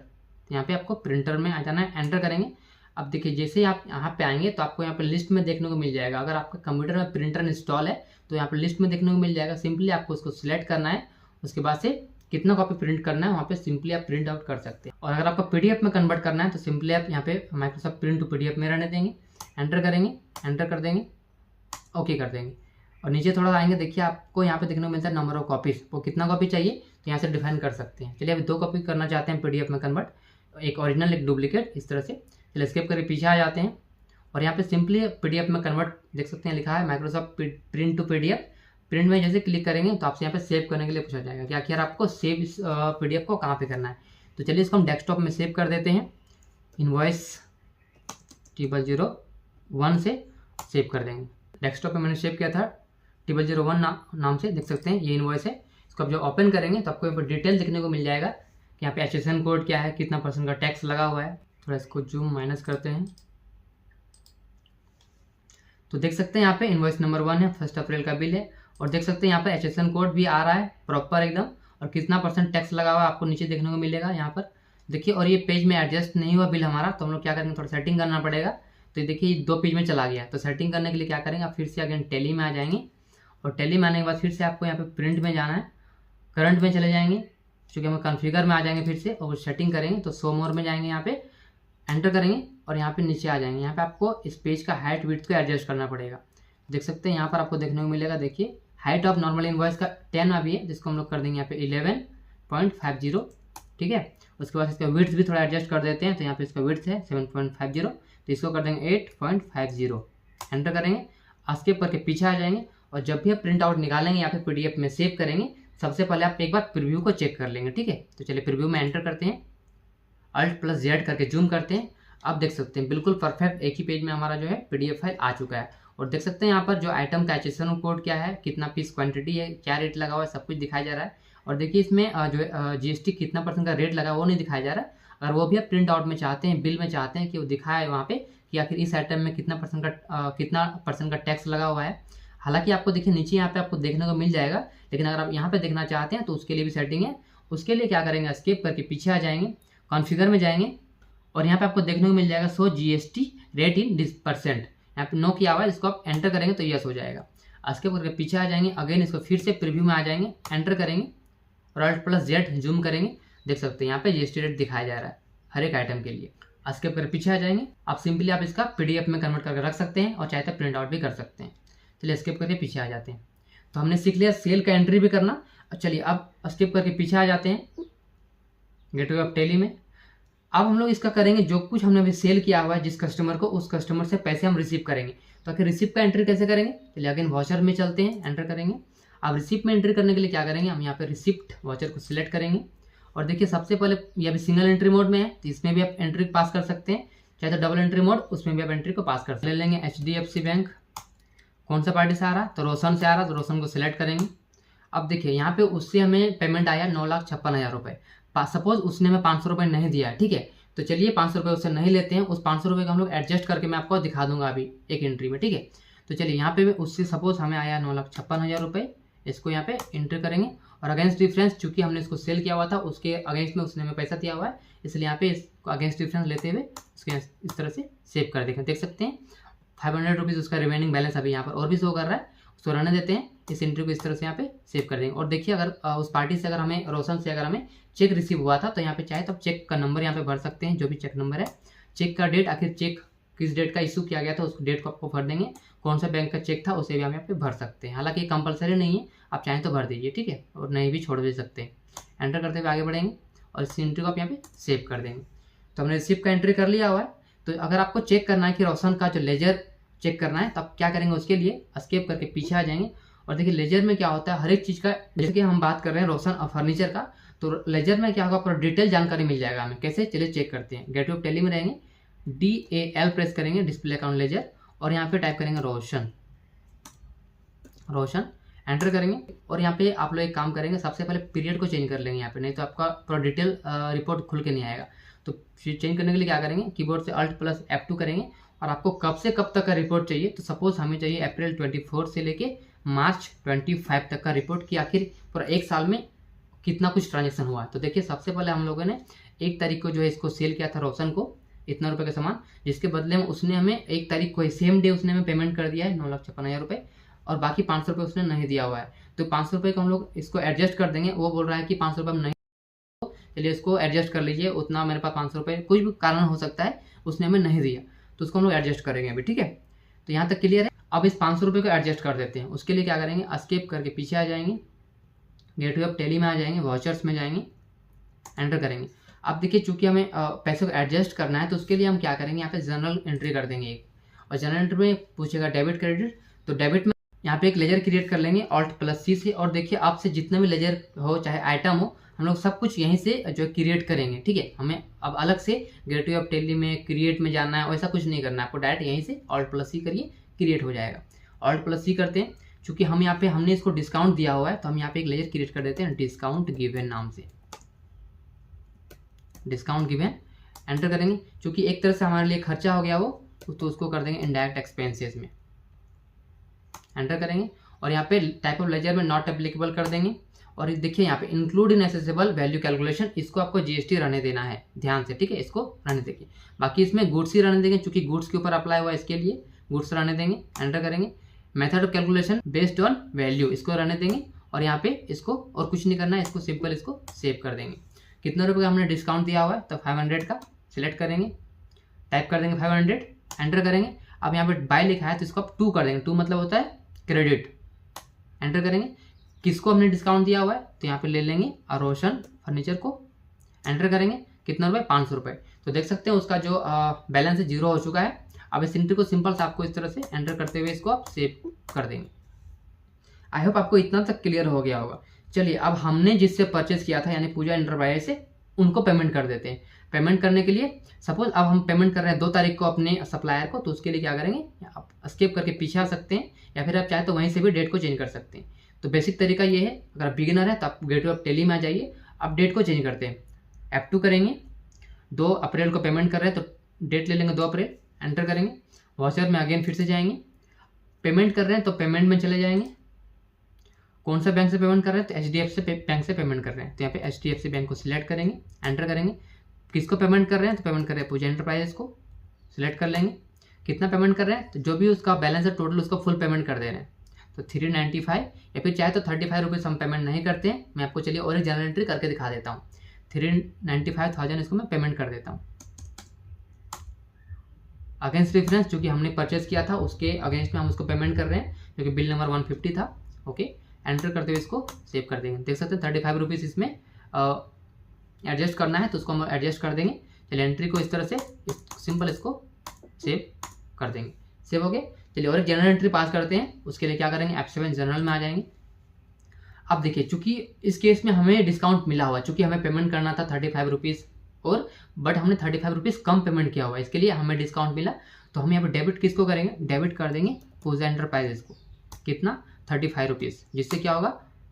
यहाँ पे आपको प्रिंटर में आ जाना है, एंटर करेंगे। अब देखिए जैसे ही आप यहाँ पे आएंगे तो आपको यहाँ पे लिस्ट में देखने को मिल जाएगा। अगर आपका कंप्यूटर में प्रिंटर इंस्टॉल है तो यहाँ पे लिस्ट में देखने को मिल जाएगा। सिंपली आपको उसको सिलेक्ट करना है, उसके बाद से कितना कॉपी प्रिंट करना है वहाँ पे सिंपली आप प्रिंट आउट कर सकते हैं। और अगर आपको PDF में कन्वर्ट करना है तो सिंपली आप यहाँ पे माइक्रोसॉफ्ट प्रिंट टू PDF में रहने देंगे, एंटर करेंगे, एंटर कर देंगे, ओके कर देंगे और नीचे थोड़ा आएंगे। देखिए आपको यहाँ पे देखने को मिलता है नंबर ऑफ कॉपीज, वो कितना कॉपी चाहिए तो यहाँ से डिफाइन कर सकते हैं। चलिए अभी 2 कॉपी करना चाहते हैं PDF में कन्वर्ट, एक ओरिजिनल एक डुप्लीकेट, इस तरह से। चलिए स्किप करके पीछे आ जाते हैं और यहाँ पे सिंपली PDF में कन्वर्ट देख सकते हैं लिखा है Microsoft print to PDF। Print में जैसे क्लिक करेंगे तो आपसे यहाँ पे सेव करने के लिए पूछा जाएगा कि आखिर आपको सेव इस PDF को कहाँ पे करना है। तो चलिए इसको हम डेस्कटॉप में सेव कर देते हैं, इनवॉइस 001 से सेव कर देंगे। डेस्कटॉप पे मैंने सेव किया था 001 नाम से, देख सकते हैं ये इनवॉइस है। इसको आप जब ओपन करेंगे तो आपको यहाँ पर डिटेल देखने को मिल जाएगा कि यहाँ पे HSN कोड क्या है, कितना % का टैक्स लगा हुआ है। थोड़ा इसको जूम माइनस करते हैं तो देख सकते हैं यहाँ पे इनवॉइस नंबर 1 है, 1 अप्रैल का बिल है और देख सकते हैं यहाँ पर HSN कोड भी आ रहा है प्रॉपर एकदम और कितना % टैक्स लगा हुआ है आपको नीचे देखने को मिलेगा यहाँ पर। देखिए, और ये पेज में एडजस्ट नहीं हुआ बिल हमारा, तो हम लोग क्या करेंगे, थोड़ा सेटिंग करना पड़ेगा। तो ये देखिए 2 पेज में चला गया। तो सेटिंग करने के लिए क्या करेंगे, आप फिर से अगेन टैली में आ जाएंगे, और टैली में आने के बाद फिर से आपको यहाँ पे प्रिंट में जाना है, करंट में चले जाएंगे, क्योंकि हम कॉन्फ़िगर में आ जाएंगे फिर से, और सेटिंग करेंगे तो शो मोर में जाएंगे, यहाँ पे एंटर करेंगे और यहाँ पे नीचे आ जाएंगे। यहाँ पे आपको इस पेज का हाइट विड्थ को एडजस्ट करना पड़ेगा। देख सकते हैं यहाँ पर आपको देखने को मिलेगा, देखिए हाइट ऑफ नॉर्मल इनवॉइस का 10 अभी है, जिसको हम लोग कर देंगे यहाँ पे 11.50, ठीक है। उसके बाद इसका विड्थ भी थोड़ा एडजस्ट कर देते हैं, तो यहाँ पे इसका विड्थ है 7.50, तो इसको कर देंगे 8.50, एंटर करेंगे, एस्केप करके पीछे आ जाएंगे। और जब भी आप प्रिंट आउट निकालेंगे या फिर पीडीएफ में सेव करेंगे, सबसे पहले आप एक बार प्रीव्यू को चेक कर लेंगे, ठीक है। तो चलिए प्रीव्यू में एंटर करते हैं, Alt+Z करके जूम करते हैं। आप देख सकते हैं बिल्कुल परफेक्ट एक ही पेज में हमारा जो है पीडीएफ फाइल आ चुका है। और देख सकते हैं यहाँ पर जो आइटम का एचएसएन कोड क्या है, कितना पीस क्वांटिटी है, क्या रेट लगा हुआ है, सब कुछ दिखाया जा रहा है। और देखिए इसमें जो जीएसटी कितना % का रेट लगा वो नहीं दिखाया जा रहा है। अगर वो भी आप प्रिंट आउट में चाहते हैं, बिल में चाहते हैं कि वो दिखाए वहाँ पे कि आखिर इस आइटम में कितना % का टैक्स लगा हुआ है। हालांकि आपको देखिए नीचे यहाँ पे आपको देखने को मिल जाएगा, लेकिन अगर आप यहाँ पे देखना चाहते हैं तो उसके लिए भी सेटिंग है। उसके लिए क्या करेंगे, एस्केप करके पीछे आ जाएंगे, कॉन्फ़िगर में जाएंगे, और यहाँ पे आपको देखने को मिल जाएगा शो जीएसटी रेट इन %। यहाँ पे नो किया हुआ है, इसको आप एंटर करेंगे तो यस हो जाएगा। एस्केप करके पीछे आ जाएंगे, अगेन इसको फिर से प्रीव्यू में आ जाएंगे, एंटर करेंगे और Alt+Z जूम करेंगे। देख सकते हैं यहाँ पे जीएसटी रेट दिखाया जा रहा है हर एक आइटम के लिए। एस्केप करके पीछे आ जाएंगे, आप सिंपली आप इसका पीडीएफ में कन्वर्ट करके रख सकते हैं और चाहे तो प्रिंट आउट भी कर सकते हैं। चलिए एस्केप करके पीछे आ जाते हैं। तो हमने सीख लिया सेल का एंट्री भी करना। चलिए अब एस्केप करके पीछे आ जाते हैं गेटवे ऑफ टैली में। अब हम लोग इसका करेंगे, जो कुछ हमने अभी सेल किया हुआ है जिस कस्टमर को, उस कस्टमर से पैसे हम रिसीव करेंगे। तो आखिर रिसीप का एंट्री कैसे करेंगे, चलिए अगेन वाउचर में चलते हैं, एंटर करेंगे। अब रिसिप्ट में एंट्री करने के लिए क्या करेंगे, हम यहाँ पे रिसिप्ट वाउचर को सिलेक्ट करेंगे। और देखिए सबसे पहले ये अभी सिंगल एंट्री मोड में है, तो इसमें भी आप एंट्री पास कर सकते हैं, चाहे तो डबल एंट्री मोड, उसमें भी आप एंट्री को पास कर सकते हैं। ले लेंगे HDFC बैंक, कौन सा पार्टी से आ रहा है, तो रोशन से आ रहा है, तो रोशन को सिलेक्ट करेंगे। अब देखिए यहाँ पे उससे हमें पेमेंट आया 9,56,000 रुपये। सपोज उसने हमें 500 रुपये नहीं दिया, ठीक है। तो चलिए 500 रुपये उससे नहीं लेते हैं, उस 500 रुपये को हम लोग एडजस्ट करके मैं आपको दिखा दूंगा अभी एक एंट्री में, ठीक है। तो चलिए यहाँ पे उससे सपोज हमें आया 9,56,000 रुपये, इसको यहाँ पे एंटर करेंगे। और अगेंस्ट डिफरेंस, चूंकि हमने इसको सेल किया हुआ था उसके अगेंस्ट में उसने हमें पैसा दिया हुआ है, इसलिए यहाँ पे इसको अगेंस्ट डिफरेंस लेते हुए इसको इस तरह से सेव कर देंगे। देख सकते हैं 500 रुपीज़ उसका रिमेनिंग बैलेंस अभी यहाँ पर और भी शो कर रहा है, उसको रहने देते हैं। इस एंट्री को इस तरह से यहाँ पे सेव कर देंगे। और देखिए अगर उस पार्टी से, अगर हमें रोशन से अगर हमें चेक रिसीव हुआ था, तो यहाँ पे चाहे तो चेक का नंबर यहाँ पे भर सकते हैं, जो भी चेक नंबर है, चेक का डेट, आखिर चेक किस डेट का इशू किया गया था उस डेट को आपको भर देंगे, कौन सा बैंक का चेक था उसे भी हम यहाँ पे भर सकते हैं। हालांकि ये कंपलसरी नहीं है, आप चाहें तो भर दीजिए, ठीक है, और नहीं भी छोड़ दे सकते हैं। एंटर करते हुए आगे बढ़ेंगे और इस एंट्री को आप यहाँ पे सेव कर देंगे। तो हमने रिसिप्ट का एंट्री कर लिया हुआ है। तो अगर आपको चेक करना है कि रोशन का जो लेजर चेक करना है, तो आप क्या करेंगे, उसके लिए एस्केप करके पीछे आ जाएंगे। और देखिए लेजर में क्या होता है, हर एक चीज़ का, जैसे कि हम बात कर रहे हैं रोशन और फर्नीचर का, तो लेजर में क्या होगा, पूरा डिटेल जानकारी मिल जाएगा हमें। कैसे, चलिए चेक करते हैं। गेटवे ऑफ टैली में रहेंगे, DAL प्रेस करेंगे, डिस्प्ले अकाउंट लेजर, और यहाँ पे टाइप करेंगे रोशन, एंटर करेंगे। और यहाँ पे आप लोग एक काम करेंगे, सबसे पहले पीरियड को चेंज कर लेंगे यहाँ पे, नहीं तो आपका पूरा डिटेल रिपोर्ट खुल के नहीं आएगा। तो चेंज करने के लिए क्या करेंगे, कीबोर्ड से Alt+F2 करेंगे। और आपको कब से कब तक का रिपोर्ट चाहिए, तो सपोज हमें चाहिए अप्रैल 24 से लेके मार्च 25 तक का रिपोर्ट, कि आखिर पूरा एक साल में कितना कुछ ट्रांजेक्शन हुआ है। तो देखिए सबसे पहले हम लोगों ने 1 तारीख को जो है इसको सेल किया था रोशन को, इतना रुपये का सामान, जिसके बदले में उसने हमें 1 तारीख को सेम डे उसने हमें पेमेंट कर दिया है 9,56,000 रुपये, और बाकी 500 रुपये उसने नहीं दिया हुआ है। तो 500 रुपये को हम लोग इसको एडजस्ट कर देंगे। वो बोल रहा है कि 500 रुपये नहीं, चलिए इसको एडजस्ट कर लीजिए, उतना मेरे पास 500 रुपये, कुछ भी कारण हो सकता है उसने हमें नहीं दिया, तो उसको हम लोग एडजस्ट करेंगे अभी, ठीक है। तो यहाँ तक क्लियर है। अब इस 500 रुपये को एडजस्ट कर देते हैं। उसके लिए क्या करेंगे, एस्केप करके पीछे आ जाएंगे, गेटवे ऑफ टैली में आ जाएंगे, वाउचर्स में जाएंगे, एंटर करेंगे। अब देखिए चूंकि हमें पैसे को एडजस्ट करना है, तो उसके लिए हम क्या करेंगे, यहाँ पे जनरल एंट्री कर देंगे एक, और जनरल एंट्री में पूछेगा डेबिट क्रेडिट, तो डेबिट में यहाँ पे एक लेजर क्रिएट कर लेंगे Alt+C से। और देखिए आपसे जितने भी लेजर हो चाहे आइटम हो, हम लोग सब कुछ यहीं से जो क्रिएट करेंगे, ठीक है। हमें अब अलग से गेटवे ऑफ टैली में क्रिएट में जाना है, वैसा कुछ नहीं करना है आपको, डायरेक्ट यहीं से Alt+C करिए, क्रिएट हो जाएगा। Alt+C करते हैं, चूंकि हम यहाँ पे हमने इसको डिस्काउंट दिया हुआ है, तो हम यहाँ पे एक लेजर क्रिएट कर देते हैं डिस्काउंट गिवन नाम से, डिस्काउंट गिवन, एंटर करेंगे। चूंकि एक तरह से हमारे लिए खर्चा हो गया वो, तो उसको कर देंगे इनडायरेक्ट एक्सपेंसेस में, एंटर करेंगे। और यहाँ पे टाइप ऑफ लेजर में नॉट एप्लीकेबल कर देंगे। और देखिए यहाँ पे include in assessable value calculation, इसको आपको जीएसटी रहने देना है ध्यान से, ठीक है, इसको रहने देंगे। बाकी इसमें गुड्स ही रहने देंगे, चूंकि गुड्स के ऊपर अप्लाई हुआ है इसके लिए गुड्स रहने देंगे, एंटर करेंगे। Method of calculation based on value, इसको रहने देंगे। और यहाँ पे इसको और कुछ नहीं करना है, इसको सिंपल इसको सेव कर देंगे। कितना रुपये का हमने डिस्काउंट दिया हुआ है, तो 500 का सिलेक्ट करेंगे, टाइप कर देंगे 500, एंटर करेंगे। अब यहाँ पे बाय लिखा है तो इसको आप 2 कर देंगे, 2 मतलब होता है क्रेडिट, एंटर करेंगे। किसको हमने डिस्काउंट दिया हुआ है, तो यहाँ पे ले लेंगे रोशन फर्नीचर को, एंटर करेंगे। कितना रुपये, 500 रुपये। तो देख सकते हैं उसका जो बैलेंस है 0 हो चुका है। अब इस एंट्री को सिंपल से आपको इस तरह से एंटर करते हुए इसको आप सेव कर देंगे। आई होप आपको इतना तक क्लियर हो गया होगा। चलिए अब हमने जिससे परचेस किया था यानी पूजा एंटरप्राइज से, उनको पेमेंट कर देते हैं। पेमेंट करने के लिए सपोज अब हम पेमेंट कर रहे हैं 2 तारीख को अपने सप्लायर को, तो उसके लिए क्या करेंगे, आप स्किप करके पीछे आ सकते हैं या फिर आप चाहे तो वहीं से भी डेट को चेंज कर सकते हैं। तो बेसिक तरीका ये है, अगर आप बिगिनर है तो आप गेटवे ऑफ टेली में आ जाइए। अब डेट को चेंज करते हैं, F2 करेंगे। 2 अप्रैल को पेमेंट कर रहे हैं तो डेट ले लेंगे 2 अप्रैल, एंटर करेंगे। वाउचर में अगेन फिर से जाएंगे, पेमेंट कर रहे हैं तो पेमेंट में चले जाएंगे। कौन सा बैंक से पेमेंट कर रहे हैं, तो HDFC बैंक से पेमेंट कर रहे हैं, तो यहाँ पे HDFC बैंक को सिलेक्ट करेंगे, एंटर करेंगे। किसको पेमेंट कर रहे हैं, तो पेमेंट कर रहे हैं पूजा एंटरप्राइजेस को, सिलेक्ट कर लेंगे। कितना पेमेंट कर रहे हैं, तो जो भी उसका बैलेंस है टोटल उसका फुल पेमेंट कर दे रहे हैं, तो 395, या फिर चाहे तो 35 रुपीज़ हम पेमेंट नहीं करते हैं। मैं आपको चलिए और एक जनरल एंट्री करके दिखा देता हूँ। 395,000 इसको मैं पेमेंट कर देता हूँ। अगेंस्ट डिफरेंस चूँकि हमने परचेस किया था उसके अगेंस्ट में हम उसको पेमेंट कर रहे हैं, जो कि बिल नंबर 150 था। ओके, एंटर करते हुए इसको सेव कर देंगे। देख सकते हैं 35 रुपीज़ इसमें एडजस्ट करना है, तो उसको हम एडजस्ट कर देंगे। चलिए एंट्री को इस तरह से सिंपल इसको सेव कर देंगे। सेव हो गया। चलिए और एक जनरल एंट्री पास करते हैं, उसके लिए क्या करेंगे, F7 जनरल में आ जाएंगे। अब देखिए चूंकि इस केस में हमें डिस्काउंट मिला हुआ, चूंकि हमें पेमेंट करना था 35 रुपीज़ और बट हमने 35 रुपीज़ कम पेमेंट किया हुआ है, इसके लिए हमें डिस्काउंट मिला। तो हम यहाँ पर डेबिट किसको करेंगे, डेबिट कर देंगे पूजा एंटरप्राइजेस को। कितना, 35 रुपीज़, जिससे क्या होगा,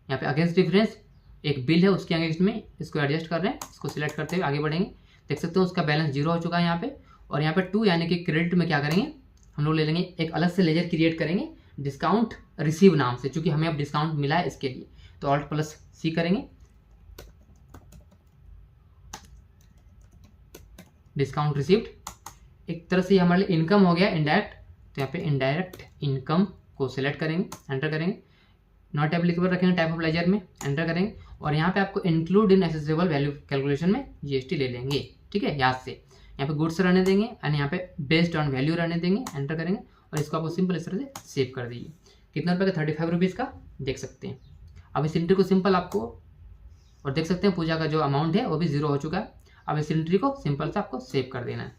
यहाँ पे अगेंस्ट डिफरेंस एक बिल है उसके अगेंस्ट में इसको एडजस्ट कर रहे हैं। इसको सिलेक्ट करते हुए आगे बढ़ेंगे। देख सकते हो उसका बैलेंस 0 हो चुका है यहाँ पे। और यहाँ पे 2 यानी कि क्रेडिट में क्या करेंगे, हम लोग ले लेंगे एक अलग से लेजर क्रिएट करेंगे डिस्काउंट रिसीव नाम से, चूंकि हमें अब डिस्काउंट मिला है इसके लिए। तो Alt+C करेंगे, डिस्काउंट रिसीव्ड। एक तरह से हमारे लिए इनकम हो गया इनडायरेक्ट, तो यहाँ पे इनडायरेक्ट इनकम को सिलेक्ट करेंगे, एंटर करेंगे। नॉट एप्लीकेबल रखेंगे टाइप ऑफ लेजर में, एंटर करेंगे। और यहाँ पे आपको include in assessable value calculation में GST ले लेंगे, ठीक है, याद से। यहाँ पे गुड्स रहने देंगे एंड यहाँ पे बेस्ड ऑन वैल्यू रहने देंगे, एंटर करेंगे। और इसको आपको सिंपल इस तरह से सेव कर दीजिए। कितना रुपये का, 35 रुपीज़ का, देख सकते हैं। अब इस एंट्री को सिंपल आपको, और देख सकते हैं पूजा का जो अमाउंट है वो भी 0 हो चुका है। अब इस एंट्री को सिंपल से आपको सेव कर देना है,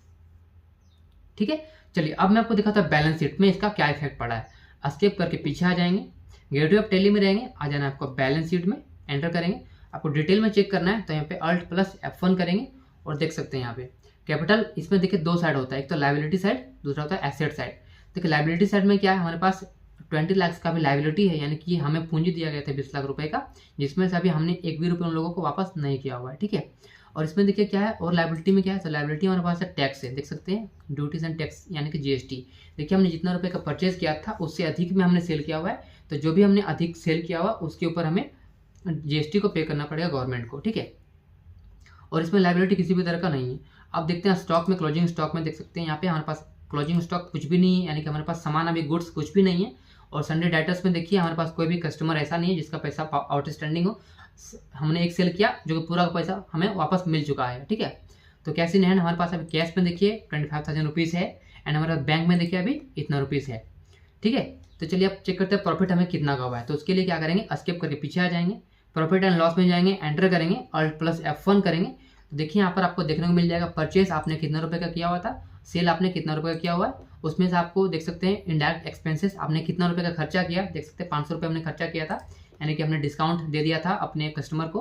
ठीक है। चलिए अब मैं आपको दिखाता हूँ बैलेंस शीट में इसका क्या इफेक्ट पड़ा है। स्किप करके पीछे आ जाएंगे, गेटवे ऑफ टेली में रहेंगे, आ जाना है आपको बैलेंस शीट में, एंटर करेंगे। आपको डिटेल में चेक करना है तो यहाँ पे Alt+F1 करेंगे। और देख सकते हैं यहाँ पे कैपिटल, इसमें देखिए 2 साइड होता है, एक तो लायबिलिटी साइड, दूसरा होता है एसेट साइड। देखिए लायबिलिटी साइड में क्या है, हमारे पास 20 लाख का भी लायबिलिटी है, यानी कि हमें पूंजी दिया गया था 20 लाख रुपए का, जिसमें से अभी हमने 1 भी रुपये उन लोगों को वापस नहीं किया हुआ है, ठीक है। और इसमें देखिए क्या है, और लायबिलिटी में क्या है, तो लायबिलिटी हमारे पास है टैक्स है, देख सकते हैं ड्यूटीज एंड टैक्स यानी कि GST। देखिए हमने जितना रुपये का परचेज किया था उससे अधिक में हमने सेल किया हुआ है, तो जो भी हमने अधिक सेल किया हुआ उसके ऊपर हमें GST को पे करना पड़ेगा गवर्नमेंट को, ठीक है। और इसमें लायबिलिटी किसी भी तरह का नहीं है। अब देखते हैं स्टॉक में, क्लोजिंग स्टॉक में देख सकते हैं यहाँ पे हमारे पास क्लोजिंग स्टॉक कुछ भी नहीं है, यानी कि हमारे पास सामान अभी गुड्स कुछ भी नहीं है। और संडे डाइटर्स में देखिए हमारे पास कोई भी कस्टमर ऐसा नहीं है जिसका पैसा आउटस्टैंडिंग हो। हमने एक सेल किया जो कि पूरा का पैसा हमें वापस मिल चुका है, ठीक है। तो कैश इन हैंड हमारे पास अभी कैश में देखिए 25,000 रुपीज़ है, एंड हमारे पास बैंक में देखिए अभी इतना रुपीज़ है, ठीक है। तो चलिए अब चेक करते हैं प्रॉफिट हमें कितना का हुआ है। तो उसके लिए क्या करेंगे, स्किप करके पीछे आ जाएंगे, प्रॉफिट एंड लॉस में जाएंगे, एंटर करेंगे, Alt+F1 करेंगे। तो देखिए यहाँ पर आपको देखने को मिल जाएगा परचेस आपने कितना रुपए का किया हुआ था, सेल आपने कितना रुपए का किया हुआ है, उसमें से आपको देख सकते हैं इनडायरेक्ट एक्सपेंसेस आपने कितना रुपए का खर्चा किया, देख सकते हैं 500 रुपये हमने खर्चा किया था, यानी कि हमने डिस्काउंट दे दिया था अपने कस्टमर को।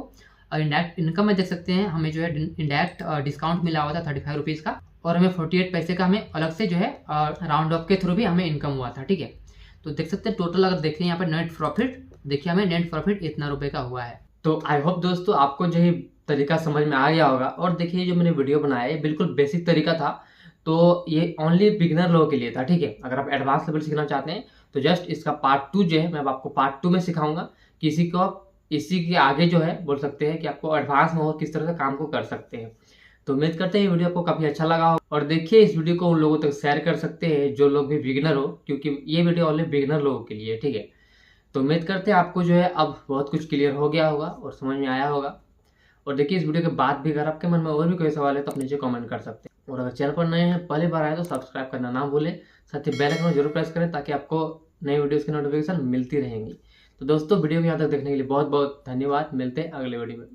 और इनडायरेक्ट इनकम में देख सकते हैं हमें जो है इनडायरेक्ट डिस्काउंट मिला हुआ था 35 रुपीज़ का, और हमें 48 पैसे का हमें अलग से जो है राउंड ऑफ के थ्रू भी हमें इनकम हुआ था, ठीक है। तो देख सकते हैं टोटल अगर देखें यहाँ पर नेट प्रॉफिट, देखिए हमें नेट प्रॉफिट इतना रुपए का हुआ है। तो आई होप दोस्तों आपको जो है तरीका समझ में आ गया होगा। और देखिए जो मैंने वीडियो बनाया है बिल्कुल बेसिक तरीका था, तो ये ओनली बिगिनर लोगों के लिए था, ठीक है। अगर आप एडवांस लेवल सीखना चाहते हैं तो जस्ट इसका पार्ट 2 जो है मैं अब आपको पार्ट 2 में सिखाऊंगा। किसी को इसी के आगे जो है बोल सकते हैं कि आपको एडवांस में और किस तरह से काम को कर सकते हैं। तो उम्मीद करते हैं ये वीडियो आपको काफ़ी अच्छा लगा हो, और देखिए इस वीडियो को उन लोगों तक शेयर कर सकते हैं जो लोग भी बिगिनर हो, क्योंकि ये वीडियो ओनली बिगिनर लोगों के लिए, ठीक है। तो उम्मीद करते हैं आपको जो है अब बहुत कुछ क्लियर हो गया होगा और समझ में आया होगा। और देखिए इस वीडियो के बाद भी अगर आपके मन में और भी कोई सवाल है तो आप नीचे कमेंट कर सकते हैं, और अगर चैनल पर नए हैं, पहली बार आए तो सब्सक्राइब करना ना भूलें, साथ ही बेल आइकन जरूर प्रेस करें ताकि आपको नई वीडियोस की नोटिफिकेशन मिलती रहेंगी। तो दोस्तों वीडियो को यहाँ तक देखने के लिए बहुत बहुत धन्यवाद। मिलते हैं अगले वीडियो में।